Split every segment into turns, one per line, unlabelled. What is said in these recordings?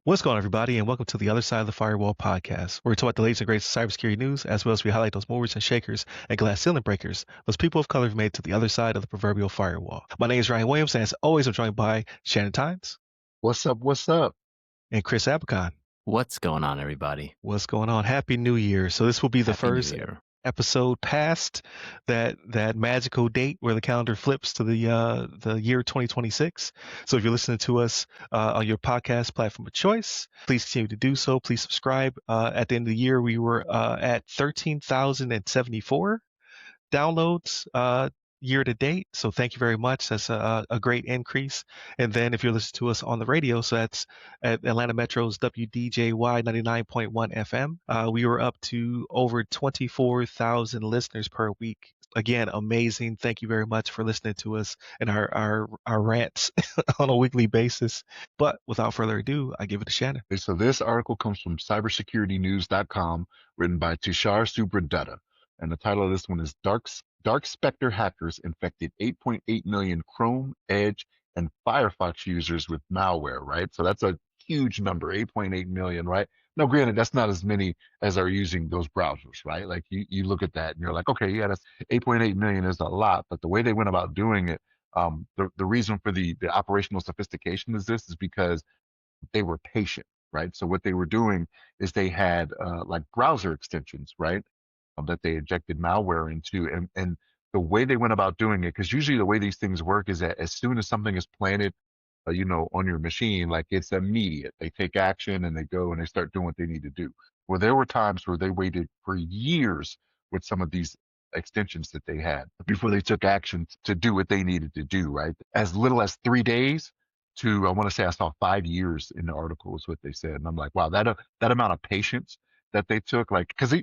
What's going on, everybody, and welcome to the Other Side of the Firewall podcast, where we talk about the latest and greatest cybersecurity news, as well as we highlight those movers and shakers and glass ceiling breakers, those people of color who've made it to the other side of the proverbial firewall. My name is Ryan Williams, and as always, I'm joined by Shannon Tynes
What's up? What's up?
and Chris Abacon.
What's going on, everybody?
What's going on? Happy New Year. So this will be the
Happy New
first
Year.
episode past that magical date where the calendar flips to the year 2026. So if you're listening to us on your podcast platform of choice, please continue to do so. Please subscribe. At the end of the year, we were at 13,074 downloads year to date. So thank you very much. That's a great increase. And then if you're listening to us on the radio, so that's at Atlanta Metro's WDJY 99.1 FM, we were up to over 24,000 listeners per week. Again, amazing. Thank you very much for listening to us and our rants on a weekly basis. But without further ado, I give it to Shannon.
So this article comes from cybersecuritynews.com, written by Tushar Subradatta. And the title of this one is DarkSpectre hackers infected 8.8 million Chrome, Edge, and Firefox users with malware, right? So that's a huge number, 8.8 million, right? Now, granted, that's not as many as are using those browsers, right? Like you look at that and you're like, okay, yeah, that's 8.8 million is a lot, but the way they went about doing it, the reason for the operational sophistication is because they were patient, right? So what they were doing is they had like browser extensions, right? That they injected malware into, and the way they went about doing it, because usually the way these things work is that as soon as something is planted, on your machine, like it's immediate. They take action and they go and they start doing what they need to do. Well, there were times where they waited for years with some of these extensions that they had before they took action to do what they needed to do, right? As little as 3 days to, I want to say I saw 5 years in the article is what they said. And I'm like, wow, that amount of patience that they took, like, because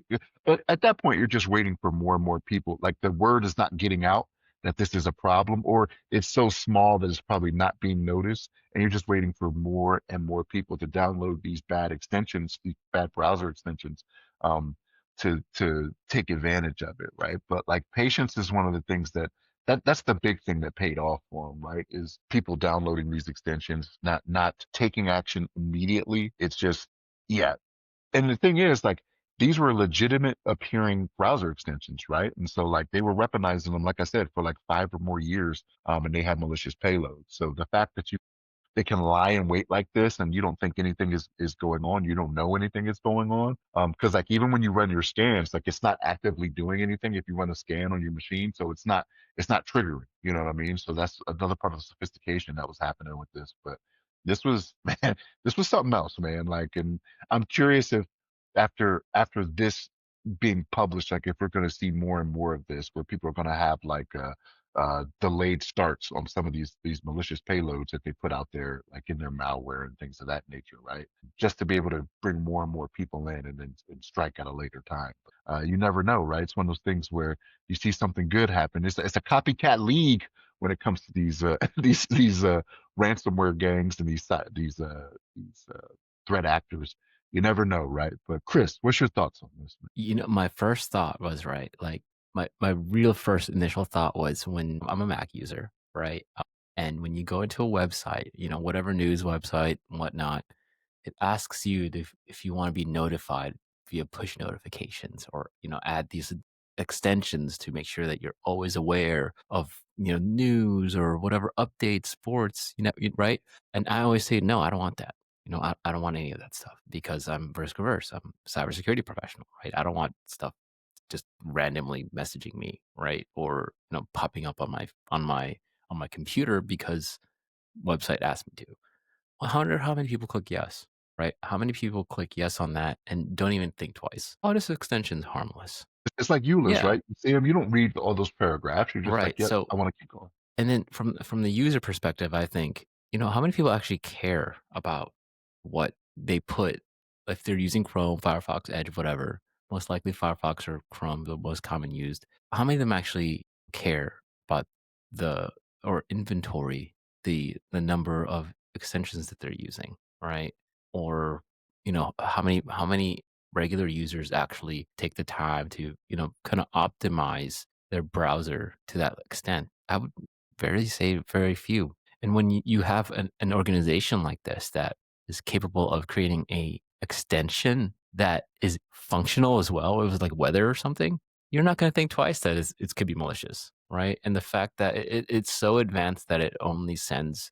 at that point you're just waiting for more and more people. Like the word is not getting out that this is a problem, or it's so small that it's probably not being noticed, and you're just waiting for more and more people to download these bad extensions, these bad browser extensions, to take advantage of it, right? But like patience is one of the things that's the big thing that paid off for them, right? Is people downloading these extensions, not taking action immediately. It's just, yeah. And the thing is, like, these were legitimate appearing browser extensions, right? And so, like, they were weaponizing them, like I said, for like 5 or more years, and they had malicious payloads. So the fact that they can lie and wait like this, and you don't think anything is going on, you don't know anything is going on, because like even when you run your scans, like it's not actively doing anything if you run a scan on your machine, so it's not triggering. You know what I mean? So that's another part of the sophistication that was happening with this. But this was man, this was something else, man. Like, and I'm curious if after this being published, like if we're going to see more and more of this, where people are going to have like delayed starts on some of these malicious payloads that they put out there, like in their malware and things of that nature, right? Just to be able to bring more and more people in and then and strike at a later time. You never know, right? It's one of those things where you see something good happen. It's a copycat league when it comes to these these ransomware gangs and these threat actors. You never know, right? But Chris, what's your thoughts on this?
My first thought was right. Like my real first initial thought was when I'm a Mac user, right? And when you go into a website, whatever news website and whatnot, it asks you if you want to be notified via push notifications, or add these extensions to make sure that you're always aware of news or whatever updates, sports, right? And I always say no, I don't want that. I don't want any of that stuff because I'm risk averse. I'm a cybersecurity professional, right? I don't want stuff just randomly messaging me, right? Or popping up on my computer because website asked me to. I wonder how many people click yes, right? How many people click yes on that and don't even think twice? Oh, this extension's harmless.
It's like EULAs,
Yeah.
right? You see them, you don't read all those paragraphs. You're just
Right.
like, yep,
So
I want to keep going.
And then from the user perspective, I think, how many people actually care about what they put if they're using Chrome, Firefox, Edge, whatever, most likely Firefox or Chrome, the most common used. How many of them actually care about or inventory the number of extensions that they're using, right? Or, how many regular users actually take the time to, kind of optimize their browser to that extent? I would say very few. And when you have an organization like this that is capable of creating a extension that is functional as well, it was like weather or something, you're not going to think twice that it could be malicious, right? And the fact that it's so advanced that it only sends,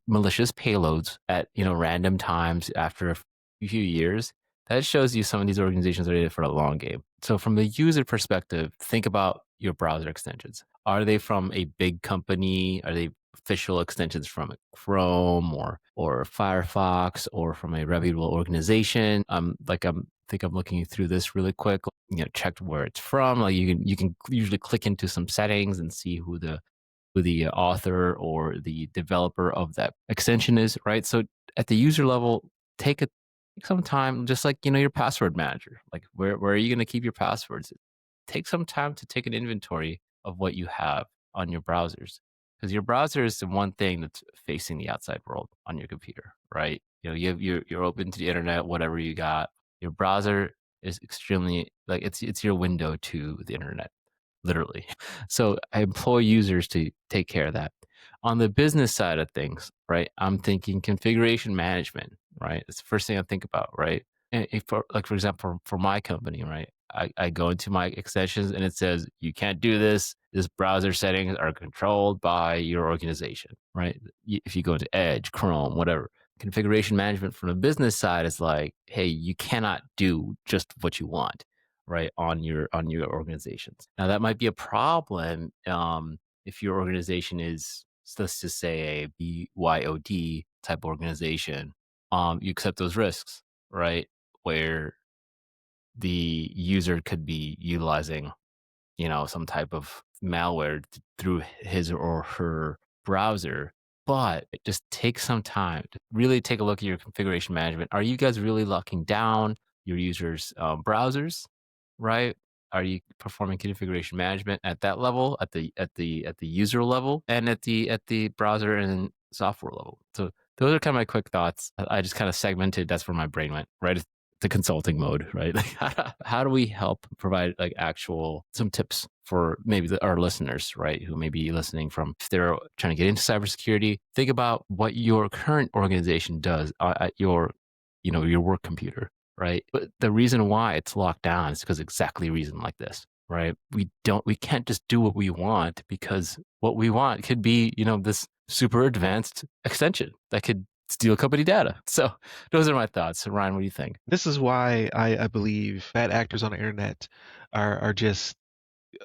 malicious payloads at, random times after a few years, that shows you some of these organizations are in it for a long game. So from the user perspective, think about your browser extensions. Are they from a big company? Are they official extensions from Chrome or Firefox or from a reputable organization? Think I'm looking through this really quick. Checked where it's from. Like you can usually click into some settings and see who the author or the developer of that extension is, right? So at the user level, take some time, just like your password manager. Like where are you going to keep your passwords? Take some time to take an inventory of what you have on your browsers, because your browser is the one thing that's facing the outside world on your computer, right? You're open to the internet, whatever you got. Your browser is extremely, like, it's your window to the internet, literally. So I employ users to take care of that. On the business side of things, right, I'm thinking configuration management, right? It's the first thing I think about, right? And for example, for my company, right, I go into my extensions and it says, you can't do this. This browser settings are controlled by your organization, right? If you go into Edge, Chrome, whatever, configuration management from the business side is like, hey, you cannot do just what you want, right, on your organizations. Now that might be a problem if your organization is, let's just say, a BYOD type organization. You accept those risks, right, where the user could be utilizing, some type of malware through his or her browser. But it just takes some time to really take a look at your configuration management. Are you guys really locking down your users' browsers, right? Are you performing configuration management at that level, at the user level, and at the browser and software level? So those are kind of my quick thoughts. I just kind of segmented. That's where my brain went, right? The consulting mode, right? Like how do we help provide like actual some tips for maybe our listeners, right, who may be listening from, if they're trying to get into cybersecurity, think about what your current organization does at your work computer, right? But the reason why it's locked down is because exactly a reason like this, right? We can't just do what we want, because what we want could be, this super advanced extension that could steal company data. So those are my thoughts. So Ryan, what do you think?
This is why I believe bad actors on the internet are just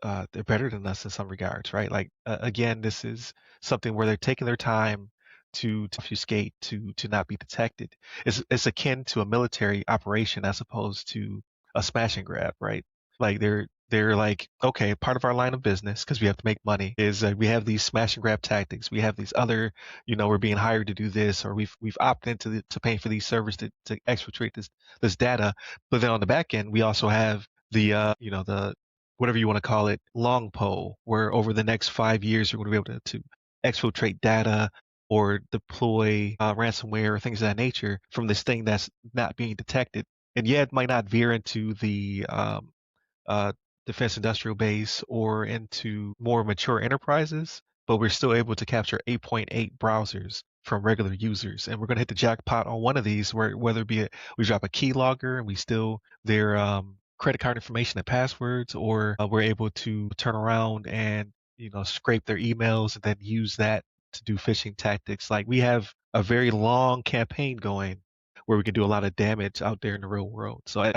they're better than us in some regards, right? Like again, this is something where they're taking their time to obfuscate, to not be detected. It's akin to a military operation as opposed to a smash and grab, right? Like they're like, okay, part of our line of business, because we have to make money, is we have these smash and grab tactics. We have these other, we're being hired to do this, or we've opted into to paying for these servers to exfiltrate this data. But then on the back end, we also have the the whatever you want to call it, long pole, where over the next 5 years, you're going to be able to exfiltrate data or deploy ransomware or things of that nature from this thing that's not being detected. And yeah, it might not veer into the uh, defense industrial base or into more mature enterprises, but we're still able to capture 8.8 browsers from regular users. And we're going to hit the jackpot on one of these, whether it be we drop a keylogger and we steal their credit card information and passwords, or we're able to turn around and scrape their emails and then use that to do phishing tactics. Like, we have a very long campaign going where we can do a lot of damage out there in the real world. So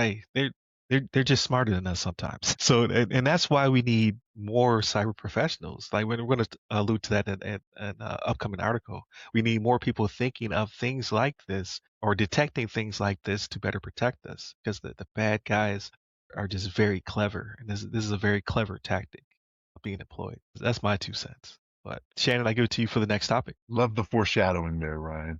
they're just smarter than us sometimes. So and that's why we need more cyber professionals. Like, we're going to allude to that in an upcoming article. We need more people thinking of things like this or detecting things like this to better protect us, because the bad guys are just very clever, and this is a very clever tactic being employed. That's my 2 cents. But Shannon, I give it to you for the next topic.
Love the foreshadowing there, Ryan.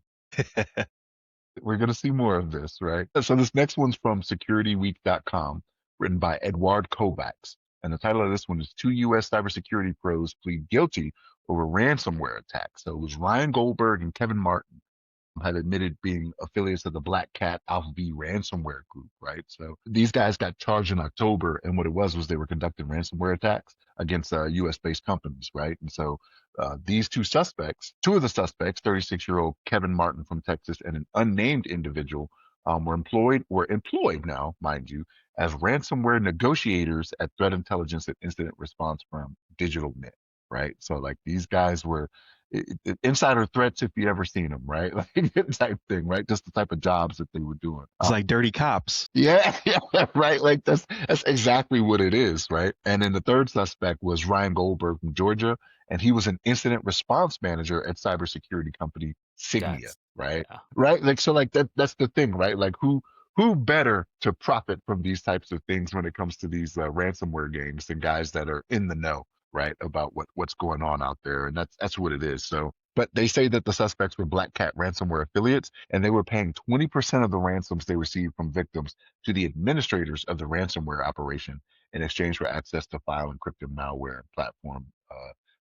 We're going to see more of this, right? So this next one's from securityweek.com, written by Edward Kovacs. And the title of this one is Two U.S. Cybersecurity Pros Plead Guilty Over Ransomware Attack. So it was Ryan Goldberg and Kevin Martin. had admitted being affiliates of the Black Cat Alpha V ransomware group, right? So these guys got charged in October, and what it was they were conducting ransomware attacks against U.S. based companies, right? And so these two of the suspects, 36-year-old Kevin Martin from Texas and an unnamed individual, were employed now, mind you, as ransomware negotiators at threat intelligence and incident response firm DigitalNet, right? So like these guys were insider threats if you ever seen them, right? Like type thing, right? Just the type of jobs that they were doing.
It's like dirty cops.
Yeah, yeah, right. Like that's exactly what it is, right? And then the third suspect was Ryan Goldberg from Georgia, and he was an incident response manager at cybersecurity company Signia,
That's
right?
yeah.
Right? Like so, like that's the thing, right? Like who better to profit from these types of things when it comes to these ransomware games than guys that are in the know, right, about what's going on out there, and that's what it is. So, but they say that the suspects were Black Cat ransomware affiliates, and they were paying 20% of the ransoms they received from victims to the administrators of the ransomware operation in exchange for access to file encrypted malware and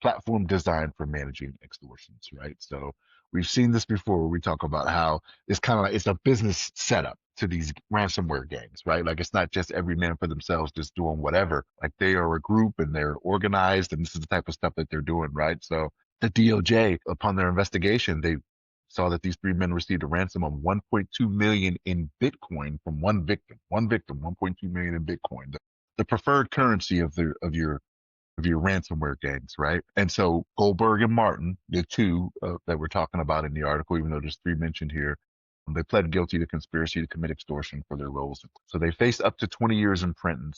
platform designed for managing extortions, right? So we've seen this before where we talk about how it's kind of like it's a business setup to these ransomware gangs, right? Like it's not just every man for themselves just doing whatever. Like they are a group and they're organized, and this is the type of stuff that they're doing, right? So the DOJ, upon their investigation, they saw that these three men received a ransom of 1.2 million in Bitcoin from one victim. 1.2 million in Bitcoin, the preferred currency of your ransomware gangs, right? And so Goldberg and Martin, the two that we're talking about in the article, even though there's three mentioned here, they pled guilty to conspiracy to commit extortion for their roles. So they face up to 20 years in prison.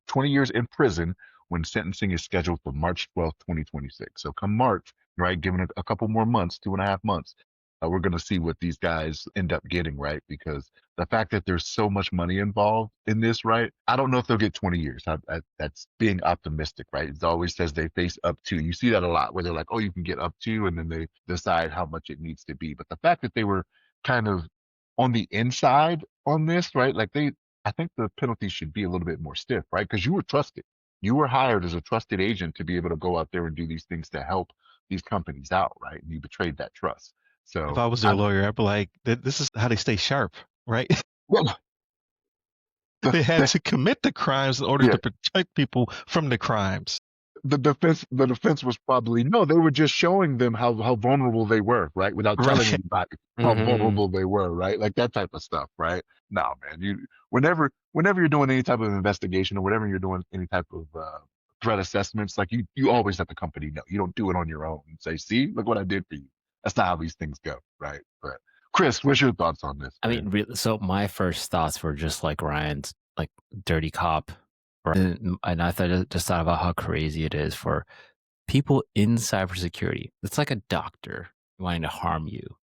20 years in prison when sentencing is scheduled for March 12th, 2026. So come March, right, given a couple more months, 2.5 months, we're going to see what these guys end up getting, right? Because the fact that there's so much money involved in this, right? I don't know if they'll get 20 years. That's being optimistic, right? It always says they face up to. You see that a lot where they're like, oh, you can get up to, and then they decide how much it needs to be. But the fact that they were kind of on the inside on this, right? I think the penalty should be a little bit more stiff, right? Because you were trusted. You were hired as a trusted agent to be able to go out there and do these things to help these companies out, right? And you betrayed that trust.
If
So
I was their
I,
lawyer, I'd be like, this is how they stay sharp, right?
well,
They had
the,
to commit the crimes in order
yeah,
to protect people from the crimes.
the defense was probably no, they were just showing them how vulnerable they were, right? Without telling
Right.
anybody how
Mm-hmm.
vulnerable they were, right? Like that type of stuff, right? No, man, whenever you're doing any type of investigation or whenever you're doing any type of threat assessments, like you always let the company know. You don't do it on your own and say, see, look what I did for you. That's not how these things go, right? But Chris, what's your thoughts on this,
I
man?
mean, so my first thoughts were just like Ryan's, like dirty cop, right? And I just thought about how crazy it is for people in cybersecurity. It's like a doctor wanting to harm you,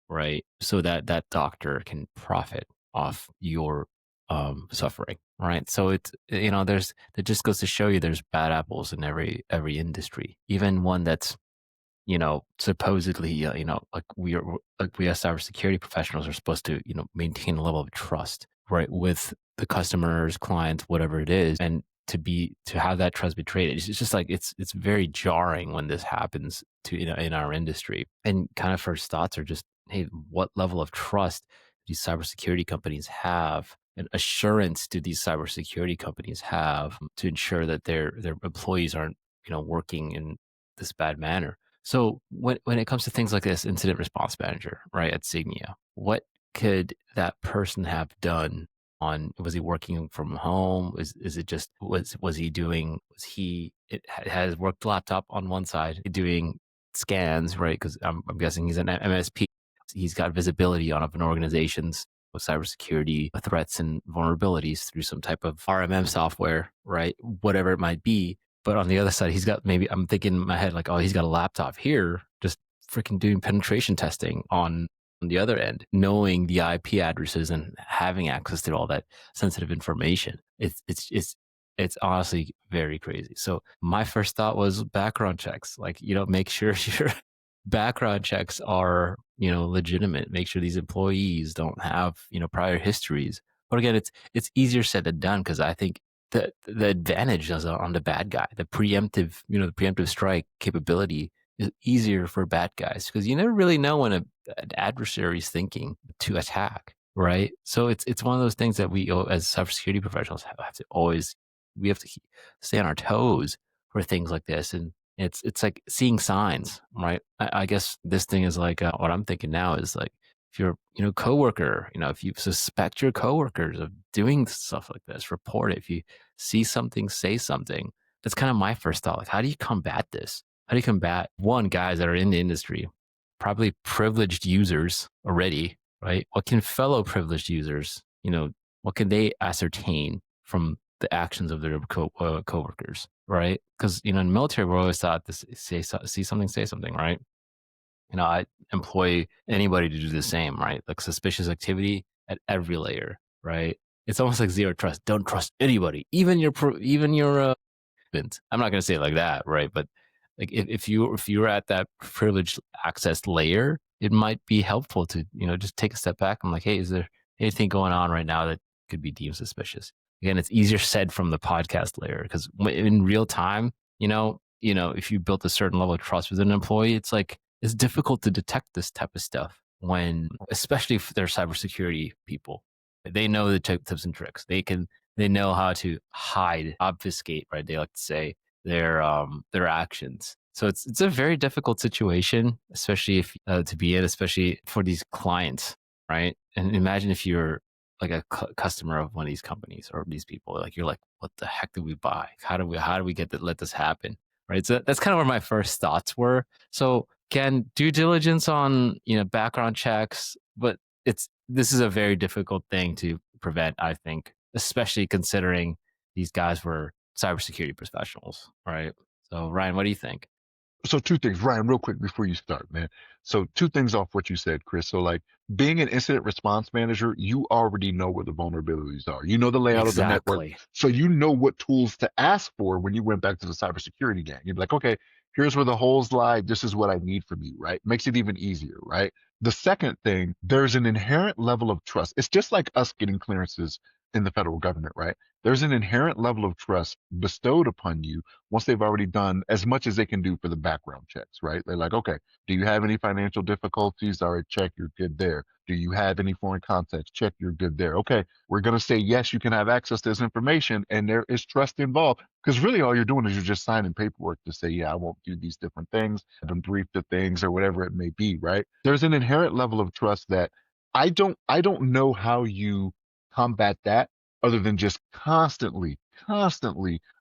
right? So that that doctor can profit off your suffering, right? So it's there's it just goes to show you there's bad apples in every industry, even one that's supposedly, like we as cybersecurity professionals are supposed to, maintain a level of trust, right, with the customers, clients, whatever it is, and to have that trust betrayed. It's just like it's very jarring when this happens to in our industry. And kind of first thoughts are just, hey, what level of trust these cybersecurity companies have? And assurance do these cybersecurity companies have to ensure that their employees aren't, working in this bad manner? So when it comes to things like this incident response manager, right, at Signia, what could that person have done on, was he working from home? Is it just, was he doing, was he, it has worked laptop on one side doing scans, right? Because I'm guessing he's an MSP. He's got visibility on an organization's cybersecurity threats and vulnerabilities through some type of RMM software, right? Whatever it might be. But on the other side, he's got, maybe I'm thinking in my head, like, oh, he's got a laptop here, just freaking doing penetration testing on the other end, knowing the IP addresses and having access to all that sensitive information. It's honestly very crazy. So my first thought was background checks. Like, make sure your background checks are, legitimate. Make sure these employees don't have, prior histories. But again, it's easier said than done, because I think the advantage is on the bad guy. The preemptive strike capability easier for bad guys because you never really know when an adversary is thinking to attack, right? So it's one of those things that we, as cybersecurity professionals, have to always, we have to stay on our toes for things like this, and it's like seeing signs, right? I guess this thing is like what I'm thinking now is like if you're coworker, if you suspect your coworkers of doing stuff like this, report it. If you see something, say something. That's kind of my first thought. Like, how do you combat this? How do you combat guys that are in the industry, probably privileged users already, right? What can fellow privileged users, what can they ascertain from the actions of their coworkers, right? Because in the military, we're always taught to see something, say something, right? I employ anybody to do the same, right? Like suspicious activity at every layer, right? It's almost like zero trust. Don't trust anybody, even your I'm not going to say it like that, right? But like if you're at that privileged access layer, it might be helpful to just take a step back. I'm like, hey, is there anything going on right now that could be deemed suspicious? Again, it's easier said from the podcast layer because in real time, if you built a certain level of trust with an employee, it's difficult to detect this type of stuff when, especially if they're cybersecurity people, they know the tips and tricks. They know how to hide, obfuscate, right? They like to say their actions. So it's a very difficult situation, especially if to be in, especially for these clients, right? And imagine if you're like a customer of one of these companies or these people, like you're like, what the heck did we buy? How do we get to let this happen, right? So that's kind of where my first thoughts were. So can due diligence on background checks, but this is a very difficult thing to prevent, I think, especially considering these guys were cybersecurity professionals, right? So Ryan, what do you think?
So two things, Ryan, real quick before you start, man. So two things off what you said, Chris. So like being an incident response manager, you already know where the vulnerabilities are. You know the layout of the network.
Exactly.
So you know what tools to ask for when you went back to the cybersecurity gang. You'd be like, okay, here's where the holes lie. This is what I need from you, right? Makes it even easier, right? The second thing, there's an inherent level of trust. It's just like us getting clearances in the federal government, right? There's an inherent level of trust bestowed upon you once they've already done as much as they can do for the background checks, right? They're like, okay, do you have any financial difficulties? All right, check, you're good there. Do you have any foreign contacts? Check, you're good there. Okay, we're going to say, yes, you can have access to this information, and there is trust involved. Because really all you're doing is you're just signing paperwork to say, yeah, I won't do these different things. I've been briefed of things or whatever it may be, right? There's an inherent level of trust that I don't know how you combat that other than just constantly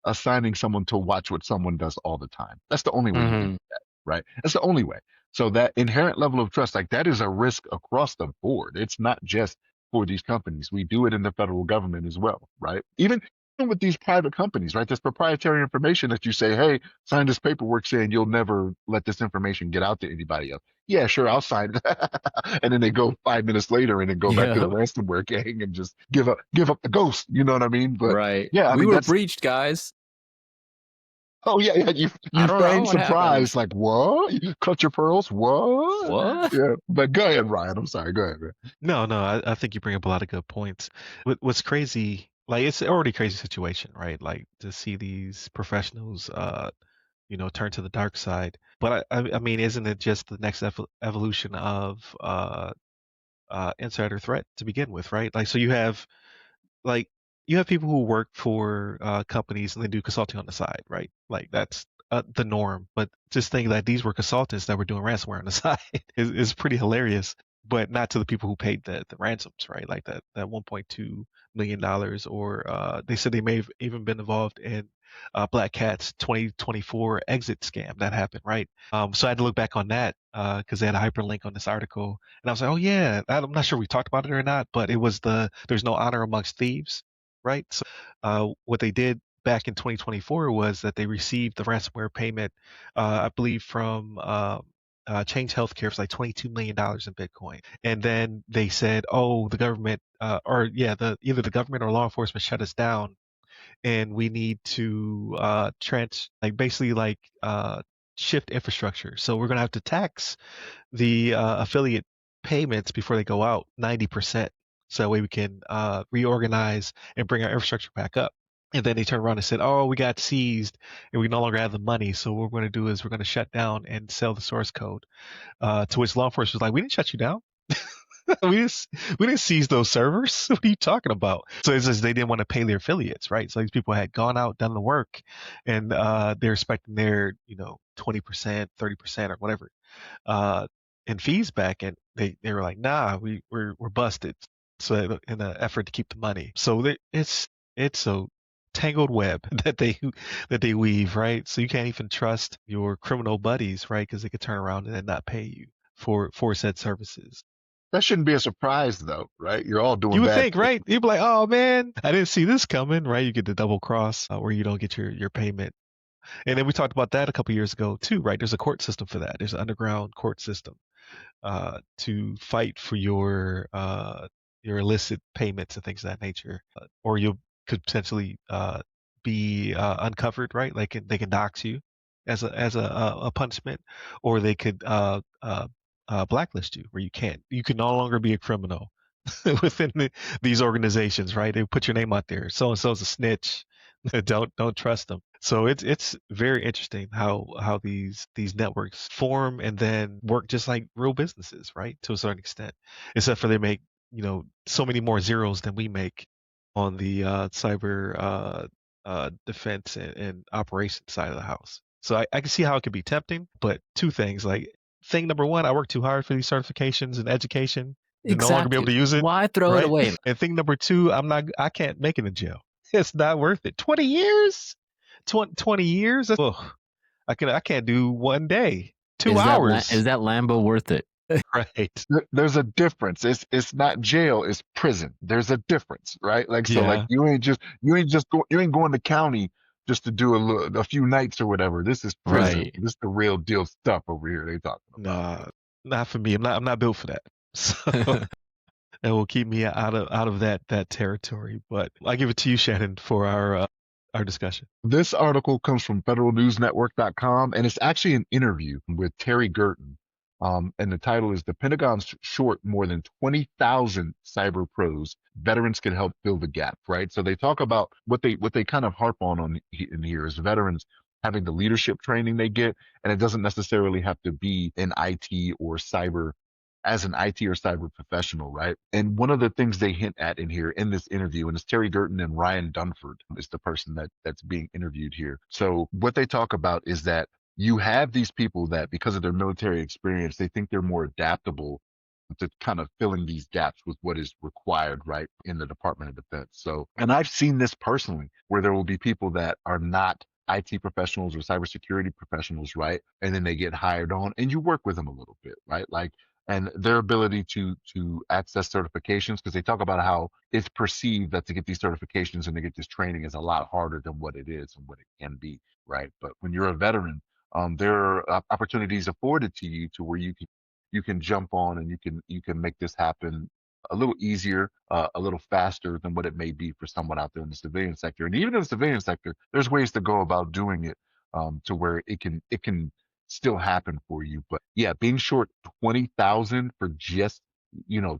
assigning someone to watch what someone does all the time. That's the only way you can
Mm-hmm.
do that, right? That's the only way. So that inherent level of trust, like that is a risk across the board. It's not just for these companies. We do it in the federal government as well, right? Even with these private companies, right? There's proprietary information that you say, hey, sign this paperwork saying you'll never let this information get out to anybody else. Yeah, sure, I'll sign it. And then they go 5 minutes later and then go back to the
Yeah.
ransomware gang and just give up the ghost. You know what I mean? But
Right.
yeah, I
We
mean
were
that's
breached, guys.
oh yeah, you
I
you
don't know
feign
what happened.
surprise, like what? You clutch your pearls, what?
What?
Yeah, but go ahead, Ryan. I'm sorry. Go ahead, man.
No, I think you bring up a lot of good points. What's crazy, like it's already a crazy situation, right? Like to see these professionals, turn to the dark side. But I mean, isn't it just the next evolution of insider threat to begin with, right? Like, so like you have people who work for companies and they do consulting on the side, right? Like that's the norm. But just think that these were consultants that were doing ransomware on the side is pretty hilarious. But not to the people who paid the ransoms, right? Like that $1.2 million, or they said they may have even been involved in Black Cat's 2024 exit scam that happened, right? So I had to look back on that because they had a hyperlink on this article, and I was like, oh yeah, I'm not sure we talked about it or not, but it was there's no honor amongst thieves, right? So what they did back in 2024 was that they received the ransomware payment, I believe from Change Healthcare for like $22 million in Bitcoin. And then they said, oh, the government, or yeah, either the government or law enforcement shut us down, and we need to basically shift infrastructure. So we're going to have to tax the affiliate payments before they go out 90%. So that way we can reorganize and bring our infrastructure back up. And then they turned around and said, "Oh, we got seized, and we no longer have the money. So what we're going to do is we're going to shut down and sell the source code." To which law enforcement was like, "We didn't shut you down. we didn't seize those servers. What are you talking about?" So it's just they didn't want to pay their affiliates, right? So these people had gone out, done the work, and they're expecting their 20%, 30%, or whatever in fees back, and they were like, "Nah, we're busted." So in an effort to keep the money, so it's a tangled web that they weave, right? So you can't even trust your criminal buddies, right? Because they could turn around and then not pay you for said services.
That shouldn't be a surprise, though, right? You're all doing
You would
bad
think,
things.
right? You'd be like, "Oh man, I didn't see this coming," right? You get the double cross where you don't get your payment. And then we talked about that a couple years ago too, right? There's a court system for that. There's an underground court system to fight for your illicit payments and things of that nature, or you could potentially be uncovered, right? Like they can dox you as a punishment, or they could blacklist you, where you can no longer be a criminal within these organizations, right? They put your name out there. So and so's a snitch. Don't trust them. So it's very interesting how these networks form and then work just like real businesses, right? To a certain extent, except for they make so many more zeros than we make on the cyber defense and operations side of the house. So I can see how it could be tempting, but two things. Like thing number one, I work too hard for these certifications and education to no longer be able
Exactly.
to use it,
Why throw it
right?
away?
And thing number two, I can't make it in jail. It's not worth it. 20 years? 20 years? Ugh. I can't do one day. 2 hours.
Is that Lambo worth it?
Right.
There's a difference. It's not jail, it's prison. There's a difference, right? Like, so like
Yeah.
you ain't going to county just to do a few nights or whatever. This is prison.
Right.
This is the real deal stuff over here they talking about.
Nah, not for me. I'm not built for that. So it will keep me out of that territory. But I give it to you, Shannon, for our discussion.
This article comes from federalnewsnetwork.com, and it's actually an interview with Terry Gerton. And the title is "The Pentagon's Short More Than 20,000 Cyber Pros. Veterans Can Help Fill the Gap," right? So they talk about what they kind of harp on in here is veterans having the leadership training they get, and it doesn't necessarily have to be in IT or cyber as an IT or cyber professional, right? And one of the things they hint at in here in this interview, and it's Terry Gerton and Ryan Dunford is the person that's being interviewed here. So what they talk about is that you have these people that, because of their military experience, they think they're more adaptable to kind of filling these gaps with what is required, right, in the Department of Defense. So, and I've seen this personally, where there will be people that are not IT professionals or cybersecurity professionals, right? And then they get hired on, and you work with them a little bit, right? Like, and their ability to access certifications, because they talk about how it's perceived that to get these certifications and to get this training is a lot harder than what it is and what it can be, right? But when you're a veteran, there are opportunities afforded to you to where you can jump on and you can make this happen a little easier, a little faster than what it may be for someone out there in the civilian sector. And even in the civilian sector, there's ways to go about doing it to where it can still happen for you. But yeah, being short 20,000 for just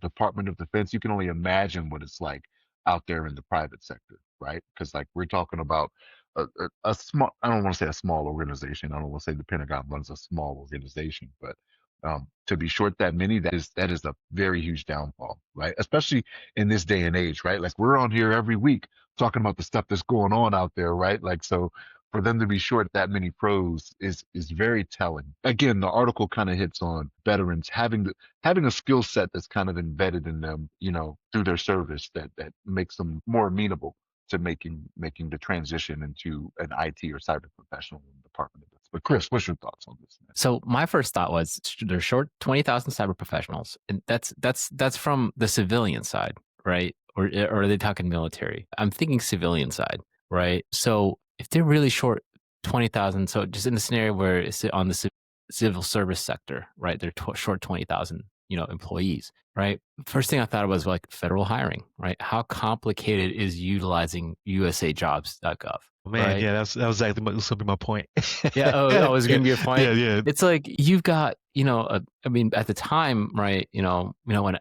Department of Defense, you can only imagine what it's like out there in the private sector, right? Because like we're talking about a small, I don't want to say a small organization. I don't want to say the Pentagon runs a small organization, but to be short that many, that is a very huge downfall, right? Especially in this day and age, right? Like we're on here every week talking about the stuff that's going on out there, right? Like so for them to be short that many pros is very telling. Again, the article kind of hits on veterans having a skill set that's kind of embedded in them, through their service that makes them more amenable to making the transition into an IT or cyber professional in the Department of Defense. But Chris, what's your thoughts on this?
So my first thought was they're short 20,000 cyber professionals, and that's from the civilian side, right? Or are they talking military? I'm thinking civilian side, right? So if they're really short 20,000, so just in the scenario where it's on the civil service sector, right? They're short 20,000, employees, right? First thing I thought was like federal hiring, right? How complicated is utilizing usajobs.gov?
Man,
right?
yeah, that was exactly going to be my point.
Yeah. Oh, it's going to be a point.
Yeah.
It's like you've got, I mean, at the time, right? When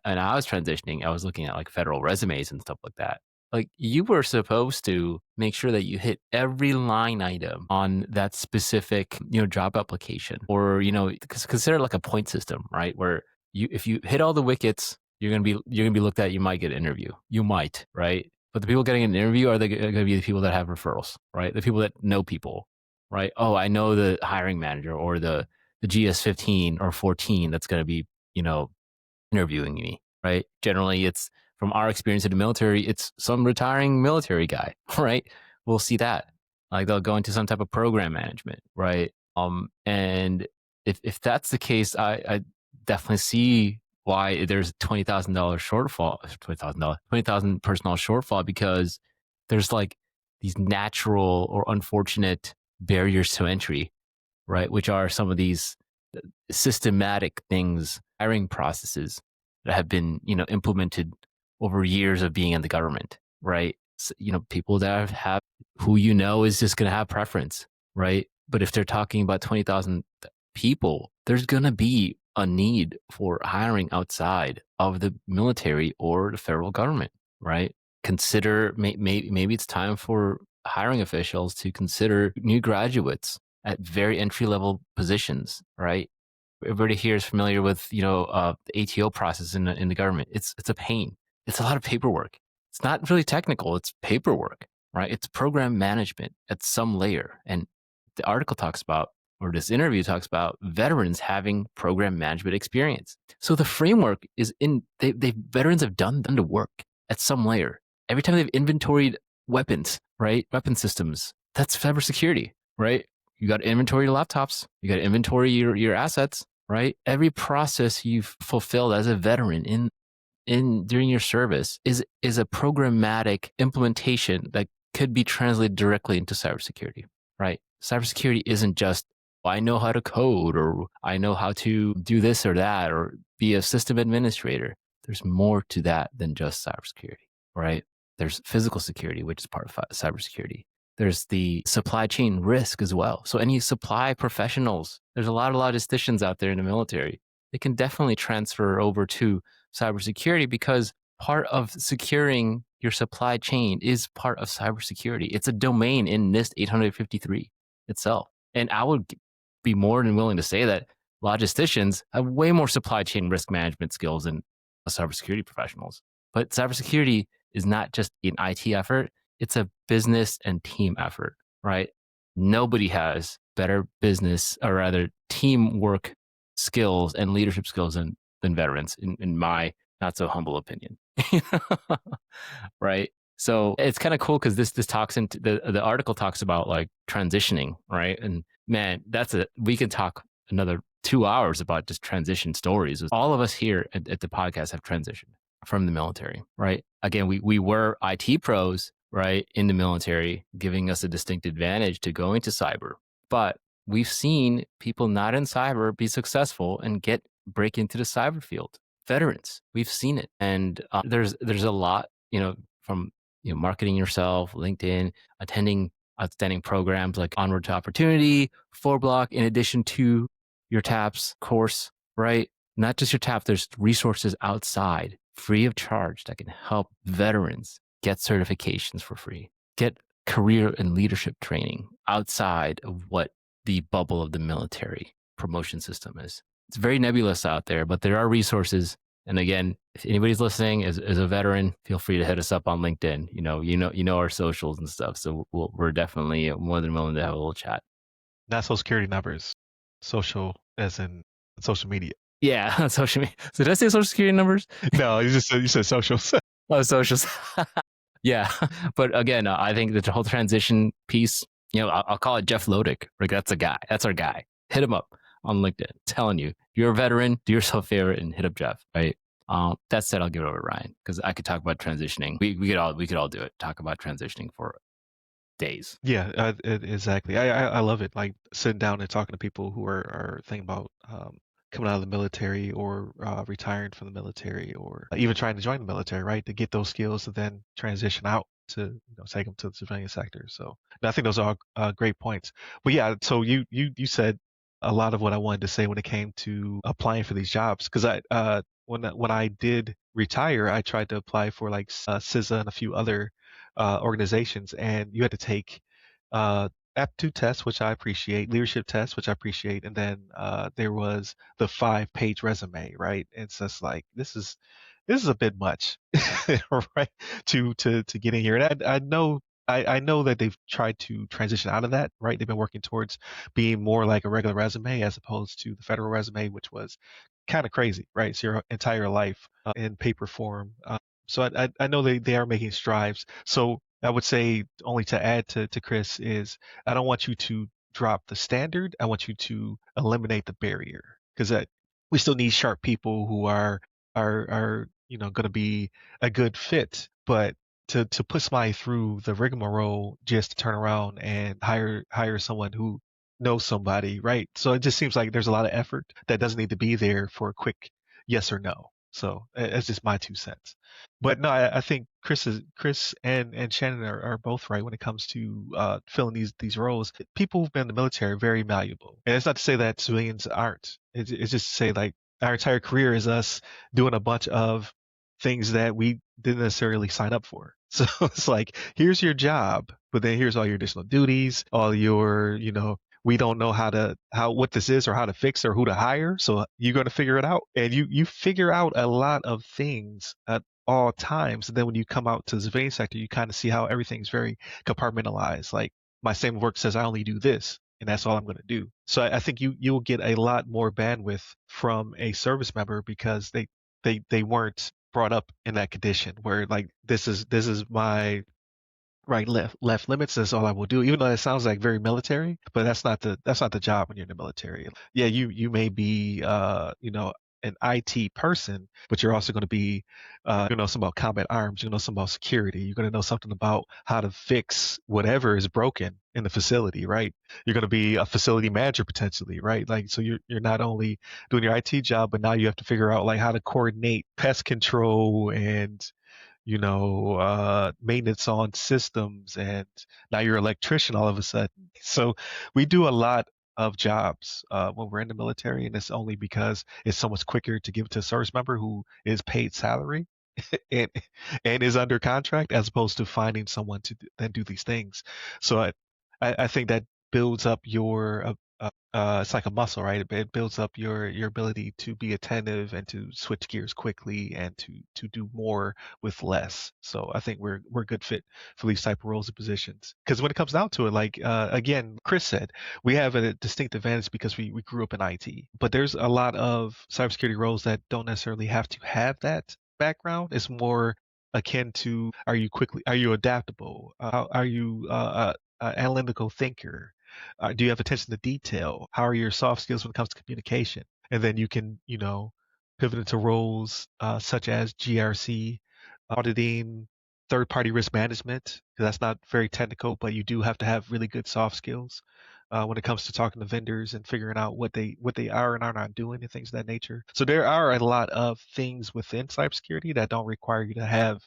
I was transitioning, I was looking at like federal resumes and stuff like that. Like you were supposed to make sure that you hit every line item on that specific, job application, or, consider it like a point system, right? Where if you hit all the wickets, you're going to be looked at, you might get an interview. You might, right? But the people getting an interview are going to be the people that have referrals, right? The people that know people, right? Oh, I know the hiring manager or the GS15 or 14 that's going to be, interviewing me, right? Generally, it's from our experience in the military, it's some retiring military guy, right? We'll see that. Like they'll go into some type of program management, right? And if that's the case, I definitely see why there's a $20,000 shortfall, $20,000 personnel shortfall, because there's like these natural or unfortunate barriers to entry, right? Which are some of these systematic things, hiring processes that have been, implemented over years of being in the government, right? So, people that have who is just going to have preference, right? But if they're talking about 20,000 people, there's going to be a need for hiring outside of the military or the federal government, right? Consider maybe it's time for hiring officials to consider new graduates at very entry level positions, right? Everybody here is familiar with the ATO process in the government. It's a pain. It's a lot of paperwork. It's not really technical. It's paperwork, right? It's program management at some layer. And the article talks about, or this interview talks about, veterans having program management experience. So the framework is veterans have done the work at some layer. Every time they've inventoried weapons, right? Weapon systems, that's cybersecurity, right? You got to inventory your laptops. You got to inventory your assets, right? Every process you've fulfilled as a veteran during your service is a programmatic implementation that could be translated directly into cybersecurity, right? Cybersecurity isn't just, I know how to code, or I know how to do this or that, or be a system administrator. There's more to that than just cybersecurity, right? There's physical security, which is part of cybersecurity. There's the supply chain risk as well. So any supply professionals, there's a lot of logisticians out there in the military. They can definitely transfer over to cybersecurity, because part of securing your supply chain is part of cybersecurity. It's a domain in NIST 853 itself. And I would be more than willing to say that logisticians have way more supply chain risk management skills than cybersecurity professionals. But cybersecurity is not just an IT effort. It's a business and team effort, right? Nobody has better business, or rather teamwork skills and leadership skills than veterans, in my not so humble opinion. Right? So it's kind of cool, because this talks into the article talks about like transitioning, right? And man, we can talk another 2 hours about just transition stories. All of us here at the podcast have transitioned from the military, right? Again, we were IT pros, right, in the military, giving us a distinct advantage to go into cyber. But we've seen people not in cyber be successful and break into the cyber field. Veterans, we've seen it. And there's a lot, from marketing yourself, LinkedIn, attending outstanding programs like Onward to Opportunity, 4Block, in addition to your TAPS course, right? Not just your TAPS, there's resources outside, free of charge, that can help veterans get certifications for free, get career and leadership training outside of what the bubble of the military promotion system is. It's very nebulous out there, but there are resources. And again, if anybody's listening as a veteran, feel free to hit us up on LinkedIn. You know our socials and stuff. So we're definitely more than willing to have a little chat.
Not social security numbers. Social as in social media.
Yeah, social media. So did I say social security numbers?
No, you said socials.
Oh, socials. Yeah. But again, I think the whole transition piece, I'll call it Jeff Lodick. Like, that's a guy. That's our guy. Hit him up on LinkedIn. I'm telling you, you're a veteran, do yourself a favor and hit up Jeff, right? That said, I'll give it over to Ryan, because I could talk about transitioning. We could all do it. Talk about transitioning for days.
Yeah, exactly. I love it. Like sitting down and talking to people who are thinking about coming out of the military, or retiring from the military, or even trying to join the military, right? To get those skills to then transition out to take them to the civilian sector. So I think those are great points. But yeah, so you said a lot of what I wanted to say when it came to applying for these jobs, because when I did retire, I tried to apply for like CISA and a few other organizations, and you had to take aptitude tests, which I appreciate, leadership tests, which I appreciate, and then there was the 5-page resume, right? It's just like this is a bit much, right? To get in here, and I know that they've tried to transition out of that, right? They've been working towards being more like a regular resume as opposed to the federal resume, which was kind of crazy, right? It's your entire life in paper form. So I know they are making strides. So I would say only to add to Chris is I don't want you to drop the standard. I want you to eliminate the barrier because we still need sharp people who are going to be a good fit, but to put somebody through the rigmarole just to turn around and hire someone who knows somebody, right? So it just seems like there's a lot of effort that doesn't need to be there for a quick yes or no. So that's just my 2 cents. But no, I think Chris and Shannon are both right when it comes to filling these roles. People who've been in the military are very malleable, and it's not to say that civilians aren't. It's just to say like our entire career is us doing a bunch of things that we didn't necessarily sign up for. So it's like, here's your job, but then here's all your additional duties, all your, we don't know what this is or how to fix or who to hire. So you're going to figure it out. And you figure out a lot of things at all times. And then when you come out to the civilian sector, you kind of see how everything's very compartmentalized. Like my statement of work says I only do this, and that's all I'm going to do. So I think you'll get a lot more bandwidth from a service member because they weren't brought up in that condition where like this is my right left limits. That's all I will do, even though it sounds like very military, but that's not the job when you're in the military. Yeah, you may be an IT person, but you're also going to be you know something about combat arms, you know something about security, you're going to know something about how to fix whatever is broken in the facility, right? You're going to be a facility manager potentially, right? Like so you're not only doing your IT job, but now you have to figure out like how to coordinate pest control and maintenance on systems, and now you're an electrician all of a sudden. So we do a lot of jobs when we're in the military, and it's only because it's so much quicker to give it to a service member who is paid salary and and is under contract as opposed to finding someone to then do these things. So I think that builds up your it's like a muscle, right? It builds up your ability to be attentive and to switch gears quickly and to do more with less. So I think we're a good fit for these type of roles and positions. Because when it comes down to it, like again, Chris said, we have a distinct advantage because we grew up in IT. But there's a lot of cybersecurity roles that don't necessarily have to have that background. It's more akin to are you adaptable? Are you analytical thinker? Do you have attention to detail? How are your soft skills when it comes to communication? And then you can, pivot into roles such as GRC, auditing, third-party risk management, because that's not very technical, but you do have to have really good soft skills when it comes to talking to vendors and figuring out what they are and are not doing and things of that nature. So there are a lot of things within cybersecurity that don't require you to have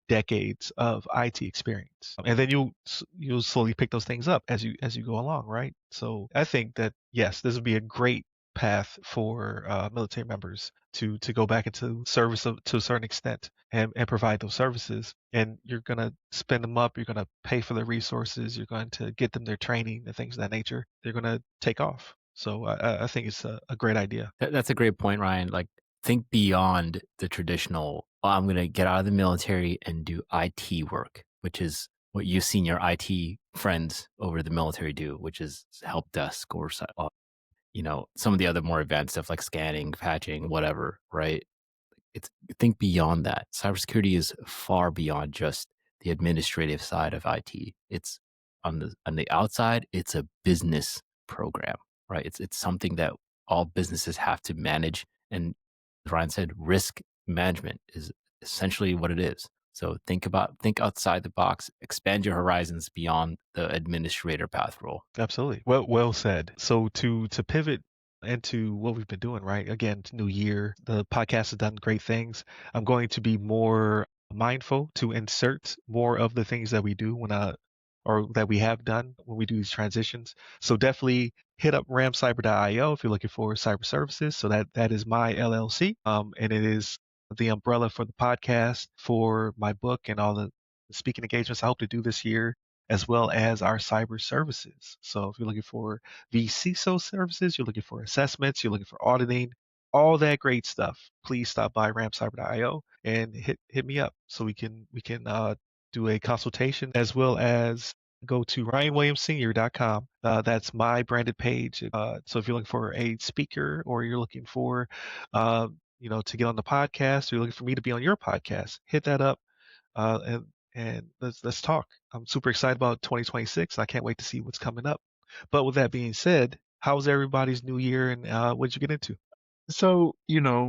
decades of IT experience, and then you'll slowly pick those things up as you go along, right? So I think that yes, this would be a great path for military members to go back into service to a certain extent and provide those services. And you're going to spend them up. You're going to pay for their resources. You're going to get them their training and things of that nature. They're going to take off. So I think it's a great idea.
That's a great point, Ryan. Like, think beyond the traditional, "Oh, I'm going to get out of the military and do IT work," which is what you've seen your IT friends over the military do, which is help desk or some of the other more advanced stuff like scanning, patching, whatever, right? It's think beyond that. Cybersecurity is far beyond just the administrative side of IT. It's on the outside, it's a business program, right? It's something that all businesses have to manage. And as Ryan said, risk management is essentially what it is. So think outside the box, expand your horizons beyond the administrator path role.
Absolutely. Well said. So to pivot into what we've been doing, right? Again, it's new year. The podcast has done great things. I'm going to be more mindful to insert more of the things that we do or that we have done when we do these transitions. So definitely hit up ramcyber.io if you're looking for cyber services. So that is my LLC. And it is the umbrella for the podcast, for my book, and all the speaking engagements I hope to do this year, as well as our cyber services. So if you're looking for vCISO services, you're looking for assessments, you're looking for auditing, all that great stuff, please stop by ramcyber.io and hit me up so we can do a consultation, as well as go to ryanwilliamssenior.com. That's my branded page. So if you're looking for a speaker, or you're looking for uh, to get on the podcast, or you're looking for me to be on your podcast, hit that up, uh, and and let's talk. I'm super excited about 2026. I can't wait to see what's coming up. But with that being said, how was everybody's new year, and what did you get into?
So,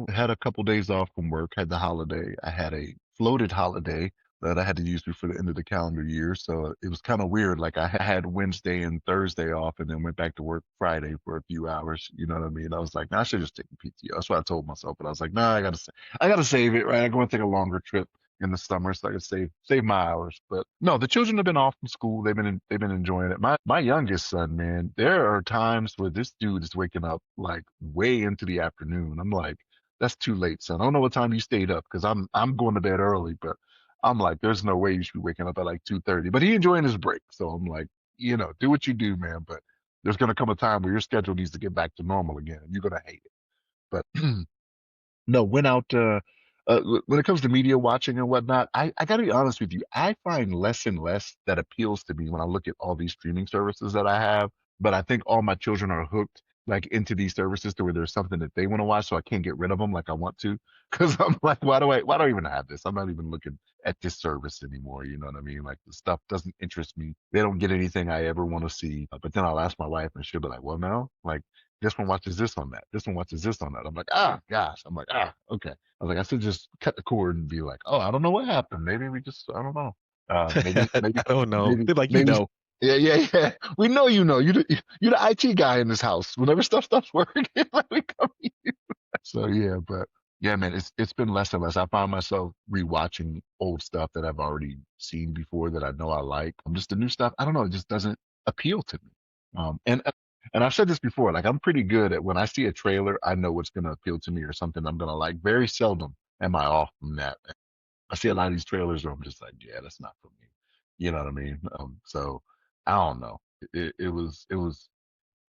had a couple days off from work, had the holiday. I had a floated holiday that I had to use before the end of the calendar year. So it was kind of weird. Like I had Wednesday and Thursday off and then went back to work Friday for a few hours. You know what I mean? I was like, nah, I should just take the PTO. That's what I told myself. But I was like, nah, I gotta save it, right? I'm going to take a longer trip in the summer so I can save my hours. But no, the children have been off from school. They've been enjoying it. My youngest son, man, there are times where this dude is waking up like way into the afternoon. I'm like, that's too late, son. I don't know what time you stayed up because I'm going to bed early, but I'm like, there's no way you should be waking up at like 2:30. But he enjoying his break, so I'm like, do what you do, man. But there's gonna come a time where your schedule needs to get back to normal again, and you're gonna hate it. But no, went out. When it comes to media watching and whatnot, I got to be honest with you. I find less and less that appeals to me when I look at all these streaming services that I have. But I think all my children are hooked like into these services to where there's something that they want to watch, so I can't get rid of them like I want to. Because I'm like, why do I even have this? I'm not even looking at this service anymore. You know what I mean? Like the stuff doesn't interest me. They don't get anything I ever want to see. But then I'll ask my wife, and she'll be like, well, no, like this one watches this on that. This one watches this on that. I'm like, gosh. I'm like, okay. I was like, I should just cut the cord and be like, oh, I don't know what happened. Maybe we just, I don't know. Maybe, maybe,
I don't know.
maybe,
They're like,
maybe. Yeah, yeah, yeah. We know you know. You're the IT guy in this house. Whenever stuff stops working, like we come to you. So yeah, but yeah, man, it's been less and less. I find myself rewatching old stuff that I've already seen before that I know I like. Just the new stuff. I don't know. It just doesn't appeal to me. And I've said this before. Like I'm pretty good at when I see a trailer, I know what's going to appeal to me or something I'm going to like. Very seldom am I off from that. I see a lot of these trailers where I'm just like, yeah, that's not for me. You know what I mean? So I don't know. It was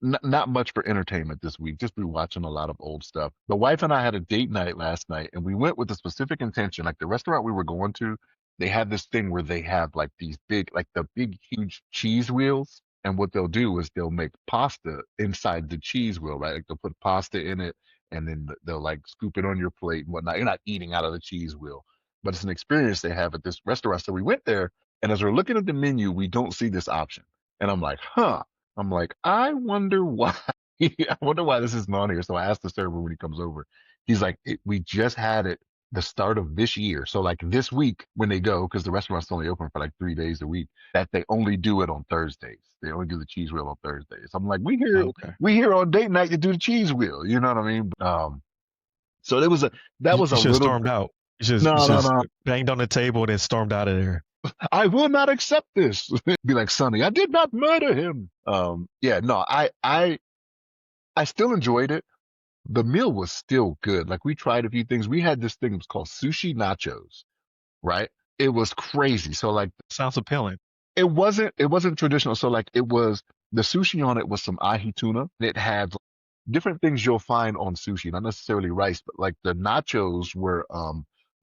not much for entertainment this week. Just be watching a lot of old stuff. The wife and I had a date night last night, and we went with a specific intention. Like the restaurant we were going to, they have this thing where they have like these big, like the big, huge cheese wheels. And what they'll do is they'll make pasta inside the cheese wheel, right? Like they'll put pasta in it, and then they'll like scoop it on your plate and whatnot. You're not eating out of the cheese wheel, but it's an experience they have at this restaurant. So we went there, and as we're looking at the menu, we don't see this option. And I'm like, huh. I'm like, I wonder why. I wonder why this isn't on here. So I asked the server when he comes over. He's like, we just had it the start of this year. So like this week when they go, because the restaurant's only open for like 3 days a week, that they only do it on Thursdays. They only do the cheese wheel on Thursdays. I'm like,
Okay.
we here on date night to do the cheese wheel. You know what I mean? So that
You
was a
should have
little.
stormed out. You
No, no,
just
no.
banged on the table and then stormed out of there.
I will not accept this. Be like Sonny, I did not murder him. Yeah, no, I still enjoyed it. The meal was still good. Like we tried a few things. We had this thing, it was called sushi nachos, right? It was crazy. So like
Sounds appealing.
it wasn't traditional. So like it was the sushi on it was some ahi tuna. It had different things you'll find on sushi, not necessarily rice, but like the nachos were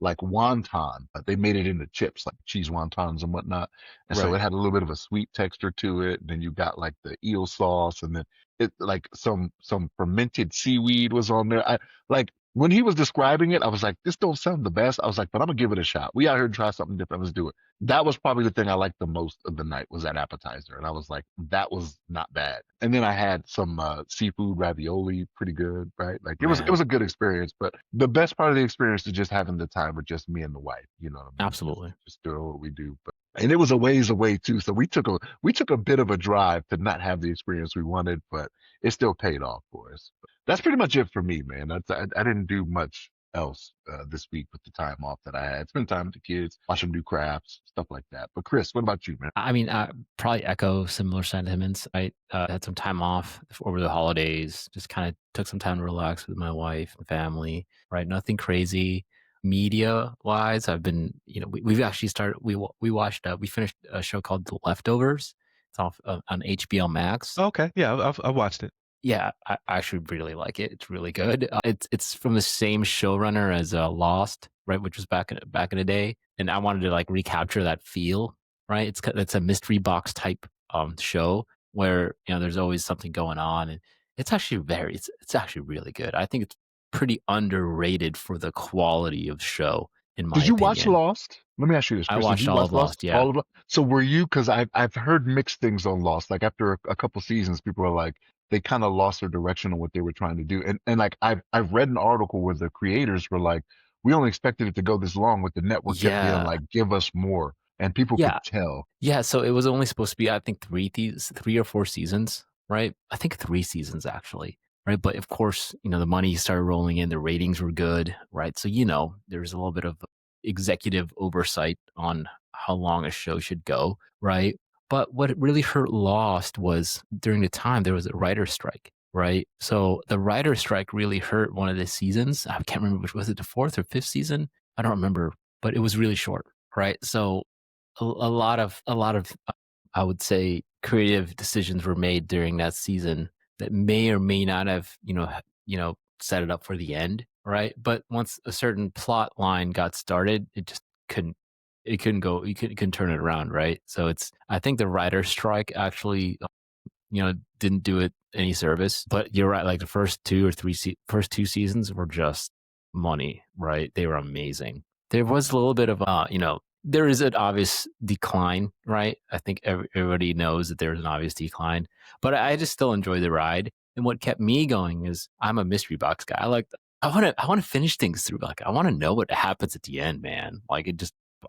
like wonton. They made it into chips, like cheese wontons and whatnot. And so
Right.
it had a little bit of a sweet texture to it. And then you got like the eel sauce, and then it like some fermented seaweed was on there. I like when he was describing it, I was like, this don't sound the best. I was like, but I'm gonna give it a shot. We out here and try something different. Let's do it. That was probably the thing I liked the most of the night was that appetizer. And I was like, that was not bad. And then I had some seafood ravioli, pretty good, right? Like it
Man,
was a good experience. But the best part of the experience is just having the time with just me and the wife. You know what I mean?
Absolutely.
Just doing what we do. But and it was a ways away too. So we took a bit of a drive to not have the experience we wanted, but it still paid off for us. But that's pretty much it for me, man. I didn't do much else this week with the time off that I had. Spend time with the kids, watch them do crafts, stuff like that. But Chris, what about you, man?
I mean, probably echo similar sentiments. I had some time off over the holidays, just kind of took some time to relax with my wife and family, right? Nothing crazy. media wise, I've been, we've actually started. We finished a show called The Leftovers. It's off on HBO Max.
Okay, yeah, I've watched it.
Yeah, I actually really like it. It's really good. It's from the same showrunner as Lost, right, which was back in the day, and I wanted to like recapture that feel, right? It's a mystery box type show where there's always something going on, and it's actually it's actually really good. I think it's pretty underrated for the quality of show, in my
Did you watch
opinion.
Lost? Let me ask you this,
I
Chris. Did
watched
you
all
watch
of
Lost?
Lost, yeah.
All of it? So were you? Because I've heard mixed things on Lost. Like after a couple seasons, people are like they kind of lost their direction on what they were trying to do. And like I've read an article where the creators were like, we only expected it to go this long, but the network kept being
Yeah.
like, give us more, and people could
Yeah.
tell.
Yeah, so it was only supposed to be, I think, 3 or 4 seasons, right? I think 3 seasons actually, right? But of course, the money started rolling in, the ratings were good, right? So there's a little bit of executive oversight on how long a show should go, right? But what really hurt Lost was during the time there was a writer's strike, right? So the writer's strike really hurt one of the seasons. I can't remember which was it, the fourth or fifth season? I don't remember, but it was really short, right? So a lot of I would say creative decisions were made during that season that may or may not have set it up for the end, right? But once a certain plot line got started, it just couldn't go, you couldn't turn it around, right? So I think the writer's strike actually didn't do it any service. But you're right, like the first 2 seasons were just money, right? They were amazing. There was a little bit of there is an obvious decline, right? I think everybody knows that there's an obvious decline, but I just still enjoy the ride. And what kept me going is I'm a mystery box guy. I want to finish things through. Like I want to know what happens at the end, man. Like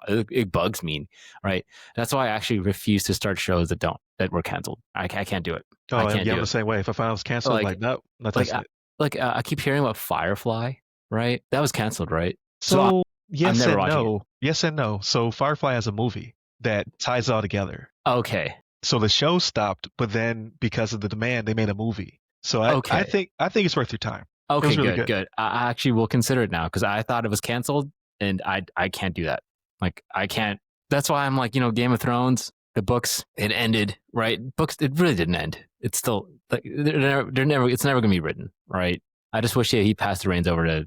it bugs me, right? That's why I actually refuse to start shows that were canceled. I can't do it. I
Oh,
can't
yeah, I'm
do
the
it.
same way. If I find it was canceled,
Like
like no, not
like
touching it.
I keep hearing about Firefly, right? That was canceled, right? So
So
I'm
yes
never
and
watching it.
no, yes and no. So Firefly has a movie that ties it all together.
Okay,
So the show stopped, but then because of the demand, they made a movie. So I
okay,
think it's worth your time. It
okay.
was really
Good,
good.
good. I actually will consider it now because I thought it was canceled, and I can't do that. Like I can't. That's why I'm like Game of Thrones. The books it ended, right? Books it really didn't end. It's still like they're never. It's never gonna be written, right? I just wish he passed the reins over to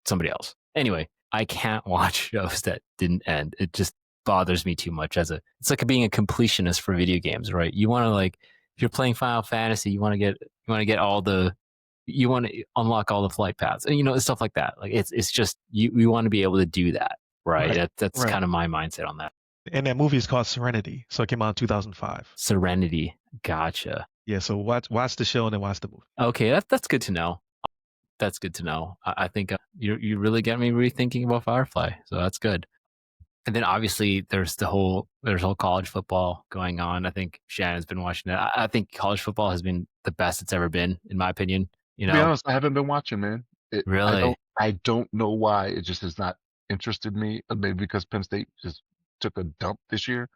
somebody else. Anyway, I can't watch shows that didn't end. It just bothers me too much it's like being a completionist for video games, right? You want to like if you're playing Final Fantasy, you want to get all the you want to unlock all the flight paths and stuff like that. Like it's just you want to be able to do that, right?
Right.
That's
Right.
kind of my mindset on that.
And that movie is called Serenity. So it came out in 2005.
Serenity, gotcha.
Yeah, so watch the show and then watch the movie.
Okay, that's good to know. That's good to know. I think you really get me rethinking about Firefly, so that's good. And then obviously there's whole college football going on. I think Shannon's been watching it. I think college football has been the best it's ever been, in my opinion.
To be honest, I haven't been watching, man.
Really?
I don't know why. It just has not interested me. Maybe because Penn State just took a dump this year.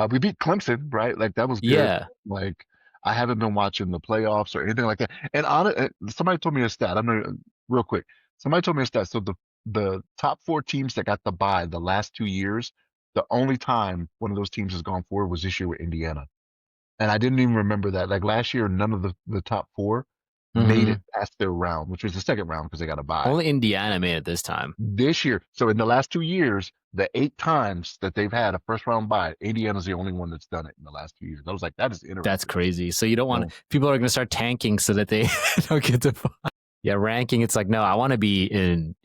We beat Clemson, right? Like that was good.
Yeah.
Like I haven't been watching the playoffs or anything like that. And somebody told me a stat. I'm gonna real quick. Somebody told me a stat. So the top four teams that got the bye the last 2 years, the only time one of those teams has gone forward was this year with Indiana. And I didn't even remember that. Like last year, none of the top four made
Hmm.
it past their round, which was the second round because they got a bye.
Only Indiana made it this time.
This year, so in the last 2 years, the 8 times that they've had a first round bye, Indiana's the only one that's done it in the last 2 years. I was like, that is interesting.
That's crazy. So you don't want
So,
people are going to start tanking so that they don't get to yeah, ranking. It's like, no, I want to be in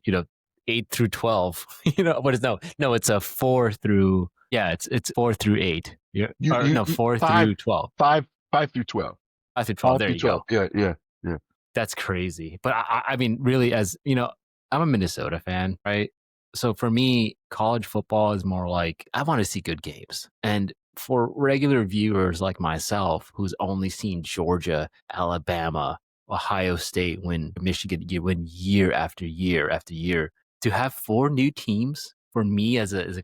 8 through 12. What is no, it's a 4 through it's 4 through 8. No, 4 through 12.
5 through 12.
5 through 12.
All
There
through
you
12.
go.
Yeah.
That's crazy. But I mean, really, as I'm a Minnesota fan, right? So for me, college football is more like I want to see good games. And for regular viewers like myself, who's only seen Georgia, Alabama, Ohio State win, Michigan win year after year after year, to have 4 new teams for me as a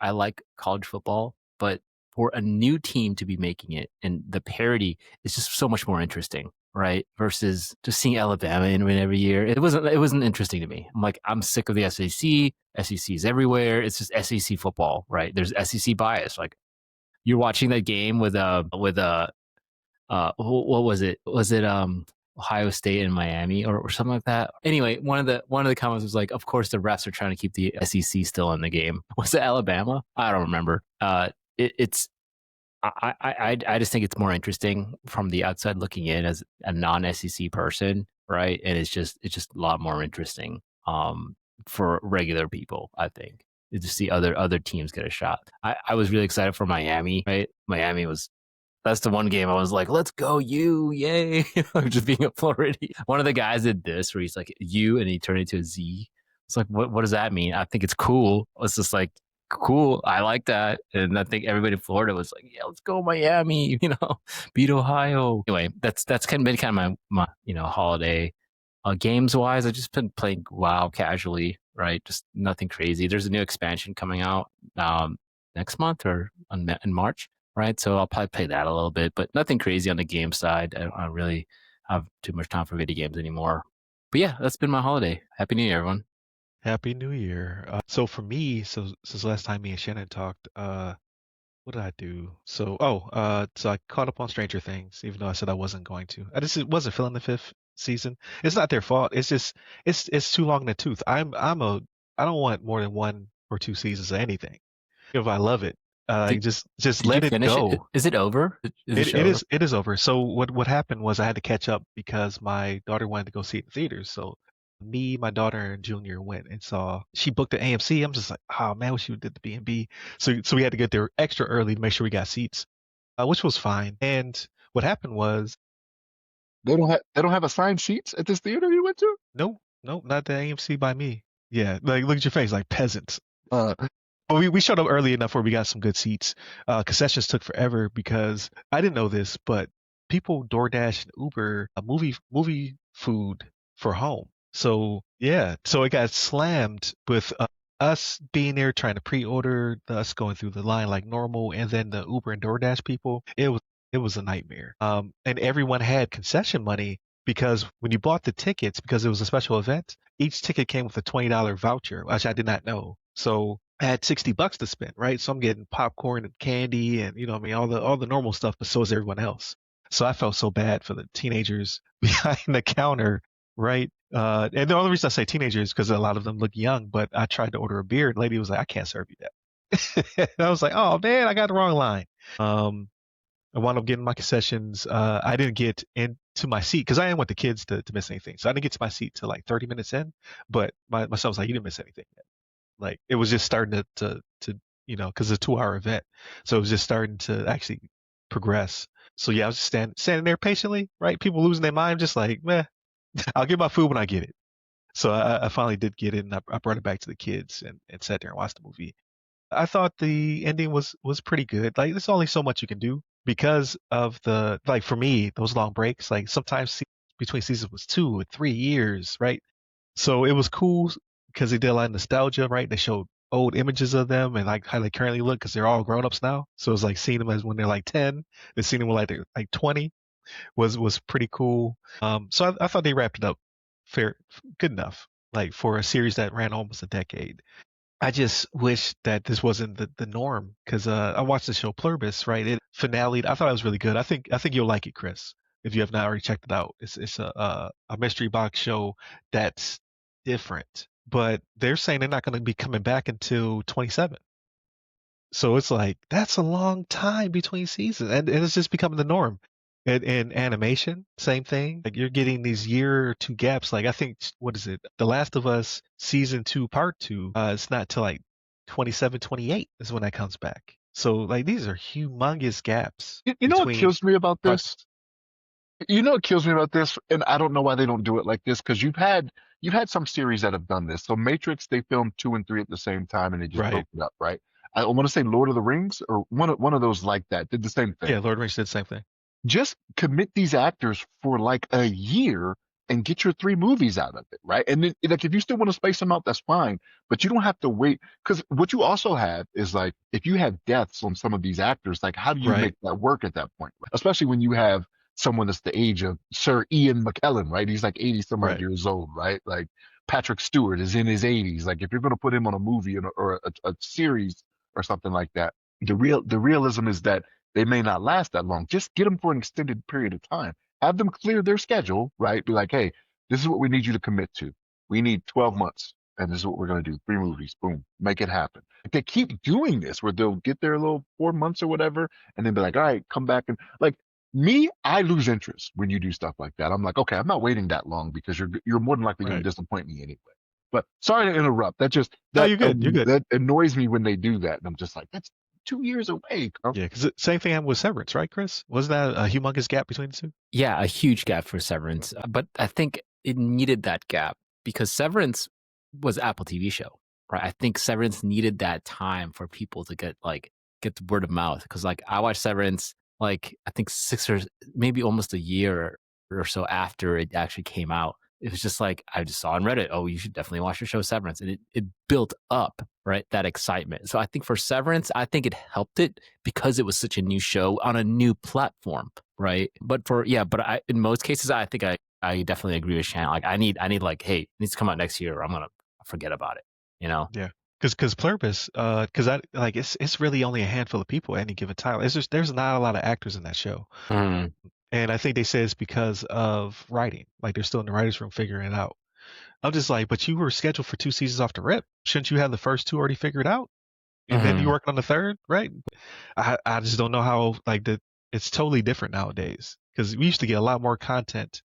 I like college football, but for a new team to be making it and the parity is just so much more interesting. right? Versus just seeing Alabama in win every year. It wasn't interesting to me. I'm like, I'm sick of the SEC. SEC is everywhere. It's just SEC football, right? There's SEC bias. Like you're watching that game with what was it? Was it Ohio State and Miami or something like that? Anyway, one of the comments was like, of course the refs are trying to keep the SEC still in the game. Was it Alabama? I don't remember. It's I just think it's more interesting from the outside looking in as a non-SEC person, right? And it's just a lot more interesting for regular people, I think, to see other teams get a shot. I was really excited for Miami, right? That's the one game I was like, let's go, you, yay. Just being a Floridian. One of the guys did this where he's like, you, and he turned it to a Z. It's like, what does that mean? I think it's cool. It's just like, cool. I like that. And I think everybody in Florida was like, yeah, let's go Miami, beat Ohio. Anyway, that's been kind of my holiday. Games wise, I've just been playing WoW casually, right? Just nothing crazy. There's a new expansion coming out next month or in March, right? So I'll probably play that a little bit, but nothing crazy on the game side. I don't really have too much time for video games anymore. But yeah, that's been my holiday. Happy New Year, everyone.
Happy New Year. So for me, since last time me and Shannon talked, what did I do? So I caught up on Stranger Things, even though I said I wasn't going to. I just wasn't feeling the fifth season. It's not their fault. It's just it's too long in the tooth. I don't want more than 1 or 2 seasons of anything. If I love it,
Did,
just
did you
let it
finish it?
go.
Is it over? Is the show
It
over?
is over. So what happened was I had to catch up because my daughter wanted to go see it in theaters. So me, my daughter, and Junior went and saw. She booked the AMC. I'm just like, oh man, wish you did the B&B. So we had to get there extra early to make sure we got seats, which was fine. And what happened was,
They don't have assigned seats at this theater you went to?
no, not the AMC by me. Yeah, like look at your face, like peasants.
Uh,
But we showed up early enough where we got some good seats. Concessions took forever because I didn't know this, but people DoorDash and Uber movie food for home. So yeah, so it got slammed with us being there trying to pre-order, us going through the line like normal, and then the Uber and DoorDash people. It was a nightmare. And everyone had concession money because when you bought the tickets, because it was a special event, each ticket came with a $20 voucher, which I did not know. So I had $60 to spend, right? So I'm getting popcorn and candy and what I mean, all the normal stuff, but so is everyone else. So I felt so bad for the teenagers behind the counter, right? And the only reason I say teenagers is because a lot of them look young, but I tried to order a beer and the lady was like, I can't serve you that. And I was like, oh man, I got the wrong line. I wound up getting my concessions. I didn't get into my seat because I didn't want the kids to miss anything. So I didn't get to my seat till like 30 minutes in, but my son was like, you didn't miss anything yet. Like it was just starting to because it's a 2-hour event, so it was just starting to actually progress. So yeah, I was just standing there patiently, right? People losing their mind, just like, meh, I'll get my food when I get it. So I finally did get it, and I brought it back to the kids and sat there and watched the movie. I thought the ending was pretty good. Like there's only so much you can do because of the like for me those long breaks. Like sometimes between seasons was 2 or 3 years, right? So it was cool because they did a lot of nostalgia, right? They showed old images of them and like how they currently look because they're all grown ups now. So it's like seeing them as when they're like 10, and seeing them when they're like 20 was pretty cool. So I thought they wrapped it up good enough, like for a series that ran almost a decade. I just wish that this wasn't the norm because I watched the show Pluribus, right? It finale. I thought it was really good. I think you'll like it, Chris, if you have not already checked it out. It's a mystery box show that's different, but they're saying they're not going to be coming back until 27. So it's like that's a long time between seasons, and it's just becoming the norm. And animation, same thing. Like you're getting these year or two gaps. Like I think what is it? The Last of Us season 2, part 2. It's not till like 27, 28 is when that comes back. So like these are humongous gaps
you know what
between
kills me about
parts.
this? You know what kills me about this, and I don't know why they don't do it like this, because you've had some series that have done this. So Matrix, they filmed 2 and 3 at the same time, and they just
Right.
broke it up, right? I want to say Lord of the Rings or one of those like that did the same thing.
Yeah, Lord of the Rings did the same thing.
Just commit these actors for like a year and get your 3 movies out of it, right? And then, like, if you still want to space them out, that's fine, but you don't have to wait. Because what you also have is like, if you have deaths on some of these actors, like, how do you
Right.
make that work at that point? Especially when you have someone that's the age of Sir Ian McKellen, right? He's like 80 some odd
Right.
years old, right? Like Patrick Stewart is in his 80s. Like if you're going to put him on a movie or a series or something like that, the realism is that they may not last that long. Just get them for an extended period of time. Have them clear their schedule, right? Be like, hey, this is what we need you to commit to. We need 12 months, and this is what we're going to do. 3 movies, boom, make it happen. If they keep doing this, where they'll get their little 4 months or whatever, and then be like, all right, come back and like me, I lose interest when you do stuff like that. I'm like, okay, I'm not waiting that long because you're more than likely going to
Right.
disappoint me anyway. But sorry to interrupt. That just
No, you're good. You're good.
that annoys me when they do that, and I'm just like, that's 2 years away.
Yeah, because same thing happened with Severance, right, Chris? Wasn't that a humongous gap between the two?
Yeah, a huge gap for Severance, but I think it needed that gap because Severance was an Apple TV show, right? I think Severance needed that time for people to get the word of mouth because like I watched Severance like I think 6 or maybe almost a year or so after it actually came out. It was just like I just saw on Reddit, oh, you should definitely watch the show Severance, and it built up right that excitement. So I think for Severance, I think it helped it because it was such a new show on a new platform, right? But in most cases, I think I definitely agree with Shannon. Like I need like, hey, it needs to come out next year, or I'm gonna forget about it. You know?
Yeah. Because Pluribus, because I like it's really only a handful of people at any given time. It's just there's not a lot of actors in that show,
Mm.
and I think they say it's because of writing. Like they're still in the writers' room figuring it out. I'm just like, but you were scheduled for 2 seasons off the rip. Shouldn't you have the first two already figured out? And then you work on the third, right? I just don't know how like it's totally different nowadays because we used to get a lot more content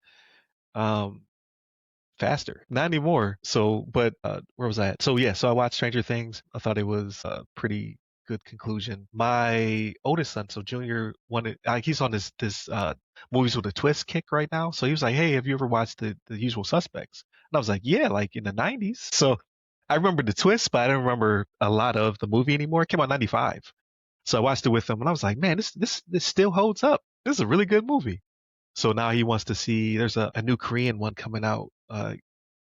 faster. Not anymore. So, but where was I at? So yeah, so I watched Stranger Things. I thought it was a pretty good conclusion. My oldest son, so Junior, wanted like he's on this movies with a twist kick right now. So he was like, "Hey, have you ever watched the Usual Suspects?" And I was like, "Yeah, like in the '90s." So I remember the twist, but I didn't remember a lot of the movie anymore. It came out in '95. So I watched it with him, and I was like, "Man, this still holds up. This is a really good movie." So now he wants to see. There's a new Korean one coming out. Oh,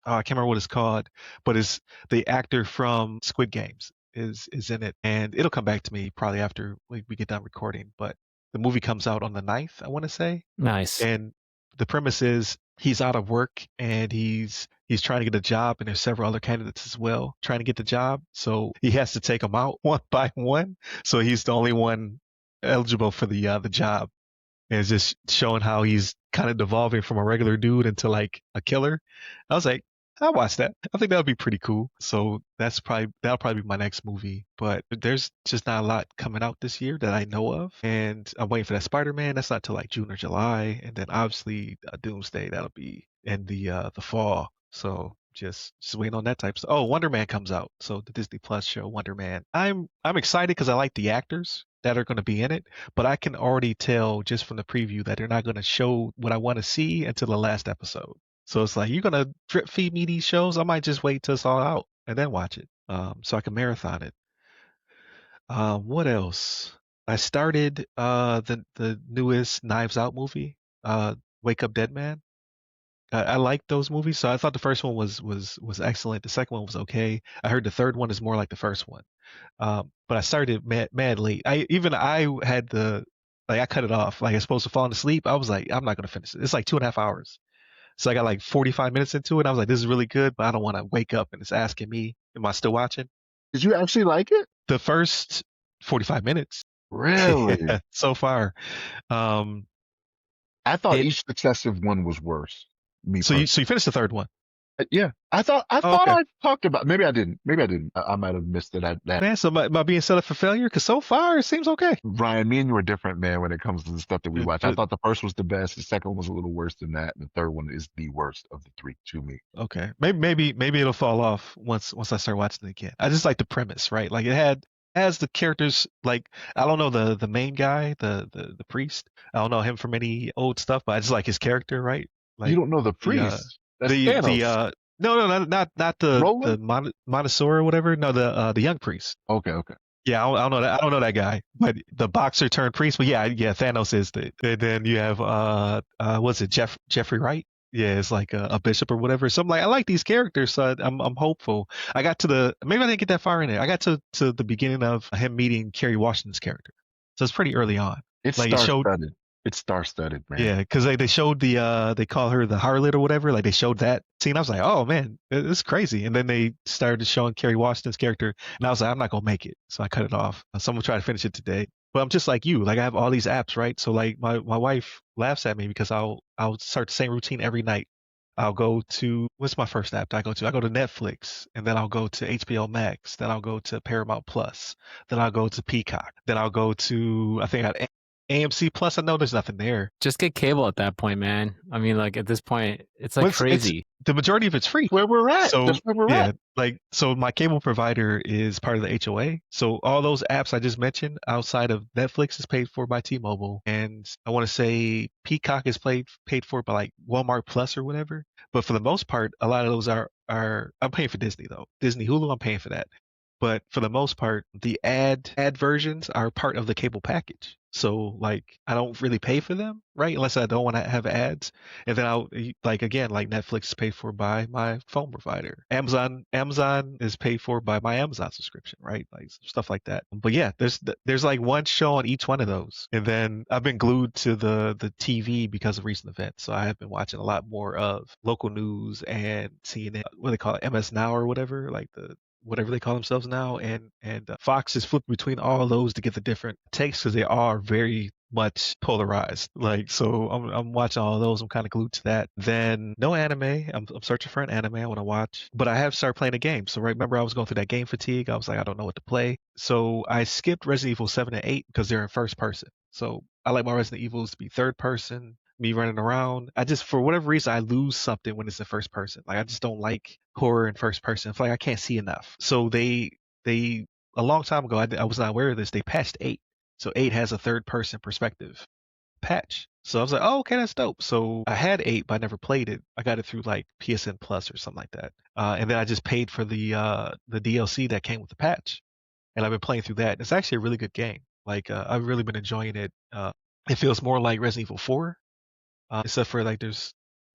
I can't remember what it's called, but it's the actor from Squid Games is in it, and it'll come back to me probably after we get done recording. But the movie comes out on the 9th, I want to say,
Nice.
and the premise is he's out of work and he's trying to get a job, and there's several other candidates as well trying to get the job, so he has to take them out one by one. So he's the only one eligible for the job, and it's just showing how he's kind of devolving from a regular dude into like a killer. I was like, I'll watch that. I think that would be pretty cool. So that'll probably be my next movie. But there's just not a lot coming out this year that I know of, and I'm waiting for that Spider-Man. That's not till like June or July, and then obviously Doomsday that'll be in the fall. So just waiting on that type of stuff. Oh, Wonder Man comes out. So the Disney Plus show Wonder Man. I'm excited because I like the actors that are going to be in it, but I can already tell just from the preview that they're not going to show what I want to see until the last episode. So it's like, you're going to drip feed me these shows? I might just wait till it's all out and then watch it, so I can marathon it. What else? I started the newest Knives Out movie, Wake Up Dead Man. I like those movies, so I thought the first one was excellent. The second one was okay. I heard the third one is more like the first one. But I started mad late. I had I cut it off. Like I was supposed to fall asleep. I was like, I'm not gonna finish it. It's like 2.5 hours. So I got like 45 minutes into it. I was like, this is really good, but I don't want to wake up and it's asking me, am I still watching?
Did you actually like it?
The first 45 minutes.
Really?
Yeah, so far. Um,
I thought
it,
each successive one was worse. Me
so
personally.
you finished the third one.
Yeah, I thought
Oh, okay.
I talked about. Maybe I didn't. Maybe I didn't. I might have missed it.
Man, so am I being set up for failure? Because so far it seems okay.
Ryan, me and you are different, man, when it comes to the stuff that we
The,
watch. I
the,
thought the first was the best. The second one was a little worse than that, and the third one is the worst of the three to me.
Okay, maybe it'll fall off once I start watching it again. I just like the premise, right? Like has the characters, like I don't know the main guy, the priest. I don't know him from any old stuff, but I just like his character, right?
You
Like
don't know the
the
priest. That's Thanos.
no, not the
Roland?
Montessori or whatever. No, the young priest.
Okay, okay.
Yeah, I don't know that. I don't know that guy, but the boxer turned priest. But yeah, Thanos is the. And then you have what's it, Jeffrey Wright? Yeah, it's like a bishop or whatever. So I'm like, I like these characters, so I'm hopeful. I got to maybe I didn't get that far in there. I got to the beginning of him meeting Kerry Washington's character, so it's pretty early on.
It's
Like it showed,
star-studded. It's star-studded, man.
Yeah, because they showed they call her the harlot or whatever. Like they showed that scene. I was like, oh man, it's crazy. And then they started showing Kerry Washington's character, and I was like, I'm not gonna make it, so I cut it off. So I'm gonna try to finish it today. But I'm just like you. Like I have all these apps, right? So like my wife laughs at me because I'll start the same routine every night. I'll go to what's my first app that I go to? I go to Netflix, and then I'll go to HBO Max, then I'll go to Paramount Plus, then I'll go to Peacock, then I'll go to I think I got AMC Plus. I know there's nothing there.
Just get cable at that point, man. I mean, like at this point, it's like
Well, it's
crazy.
the majority of it's free.
That's where we're at.
So
That's where we're
yeah,
at.
like so my cable provider is part of the HOA. So all those apps I just mentioned outside of Netflix is paid for by T-Mobile, and I want to say Peacock is paid for by like Walmart Plus or whatever. But for the most part, a lot of those are I'm paying for Disney though. Disney Hulu, I'm paying for that. But for the most part, the ad versions are part of the cable package. So like I don't really pay for them, right? Unless I don't want to have ads. And then I'll like again, like Netflix is paid for by my phone provider. Amazon is paid for by my Amazon subscription, right? Like stuff like that. But yeah, there's like one show on each one of those. And then I've been glued to the TV because of recent events. So I have been watching a lot more of local news and CNN, what do they call it, MS Now or whatever, like the whatever they call themselves now, and Fox is flipping between all of those to get the different takes because they are very much polarized. Like so, I'm watching all of those. I'm kind of glued to that. Then no anime. I'm searching for an anime I want to watch, but I have started playing a game. So right, remember I was going through that game fatigue. I was like, I don't know what to play. So I skipped Resident Evil 7 and 8 because they're in first person. So I like my Resident Evils to be third person, me running around. I just, for whatever reason, I lose something when it's in first person. Like I just don't like horror in first person. I feel like I can't see enough. So they a long time ago, I was not aware of this. They patched 8, so 8 has a third person perspective patch. So I was like, oh, okay, that's dope. So I had 8, but I never played it. I got it through like PSN Plus or something like that. And then I just paid for the DLC that came with the patch, and I've been playing through that. It's actually a really good game. Like I've really been enjoying it. It feels more like Resident Evil 4, except for like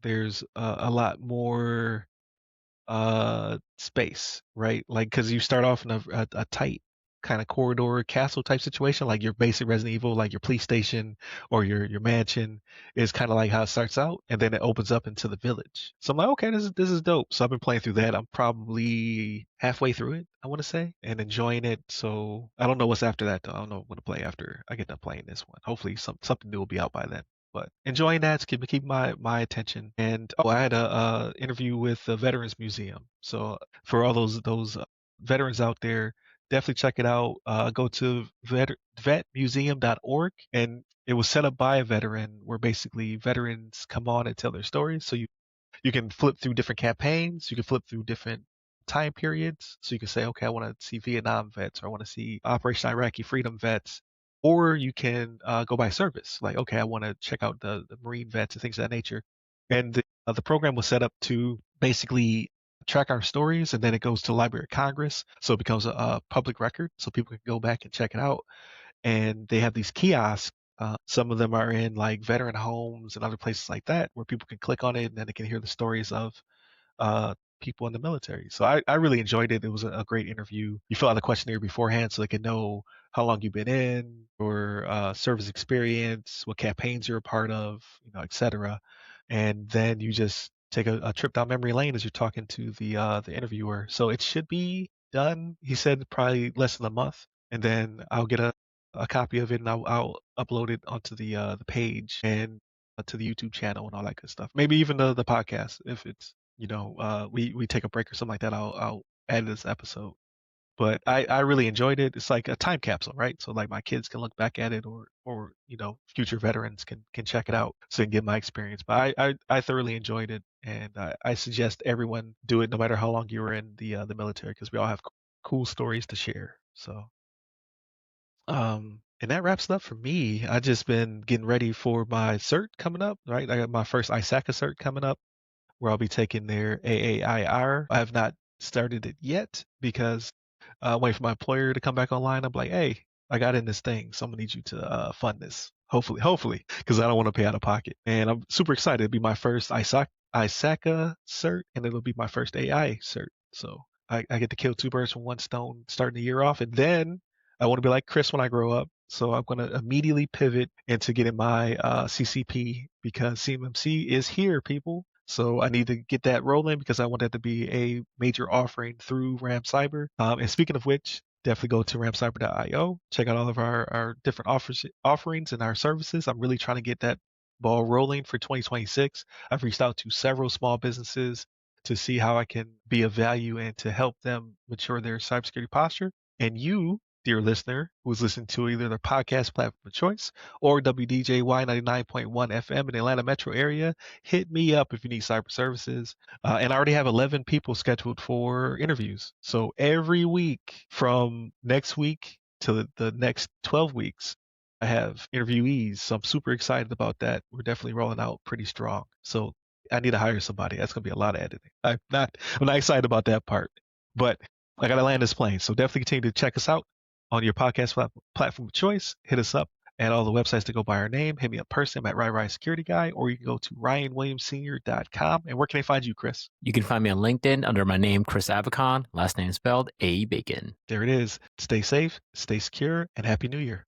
there's a lot more space, right? Like because you start off in a tight kind of corridor castle type situation, like your basic Resident Evil, like your police station or your mansion is kind of like how it starts out, and then it opens up into the village. So I'm like, okay, this is dope. So I've been playing through that. I'm probably halfway through it, I want to say, and enjoying it. So I don't know what's after that though. I don't know what to play after I get done playing this one. Hopefully something new will be out by then. But enjoying that to keep my attention. And I had a interview with the Veterans Museum. So for all those veterans out there, definitely check it out. Go to vetmuseum.org, and it was set up by a veteran, where basically veterans come on and tell their stories. So you can flip through different campaigns. You can flip through different time periods. So you can say, okay, I want to see Vietnam vets, or I want to see Operation Iraqi Freedom vets. Or you can go by service. Like, okay, I want to check out the Marine vets and things of that nature. And the program was set up to basically track our stories, and then it goes to the Library of Congress. So it becomes a public record. So people can go back and check it out. And they have these kiosks. Some of them are in like veteran homes and other places like that, where people can click on it and then they can hear the stories of people in the military. So I really enjoyed it. It was a great interview. You fill out the questionnaire beforehand so they can know how long you've been in, or service experience, what campaigns you're a part of, et cetera. And then you just take a trip down memory lane as you're talking to the interviewer. So it should be done, he said, probably less than a month. And then I'll get a copy of it, and I'll upload it onto the page and to the YouTube channel and all that good stuff. Maybe even the podcast, if it's we take a break or something like that, I'll add this episode. But I really enjoyed it. It's like a time capsule, right? So like my kids can look back at it, or future veterans can check it out so they can get my experience. But I thoroughly enjoyed it, and I suggest everyone do it, no matter how long you were in the military, because we all have cool stories to share. So and that wraps it up for me. I just been getting ready for my cert coming up, right? I got my first ISACA cert coming up, where I'll be taking their AAIR. I have not started it yet because I'm waiting for my employer to come back online. I'm like, hey, I got in this thing, so I'm gonna need you to fund this. Hopefully, because I don't want to pay out of pocket. And I'm super excited. It'll be my first ISACA cert, and it'll be my first AI cert. So I get to kill two birds with one stone, starting the year off, and then I want to be like Chris when I grow up. So I'm going to immediately pivot into getting my CCP because CMMC is here, people. So I need to get that rolling because I want that to be a major offering through Ram Cyber. And speaking of which, definitely go to ramcyber.io. Check out all of our different offerings and our services. I'm really trying to get that ball rolling for 2026. I've reached out to several small businesses to see how I can be of value and to help them mature their cybersecurity posture. And you, dear listener, who's listening to either the podcast platform of choice or WDJY 99.1 FM in the Atlanta metro area, hit me up if you need cyber services. And I already have 11 people scheduled for interviews. So every week from next week to the next 12 weeks, I have interviewees. So I'm super excited about that. We're definitely rolling out pretty strong. So I need to hire somebody. That's gonna be a lot of editing. I'm not excited about that part. But I gotta land this plane. So definitely continue to check us out on your podcast platform of choice. Hit us up at all the websites that go by our name. Hit me up personally. I'm at Ryan Security Guy, or you can go to ryanwilliamssenior.com. And where can I find you, Chris?
You can find me on LinkedIn under my name, Chris Abacon, last name spelled A-Bacon.
There it is. Stay safe, stay secure, and Happy New Year.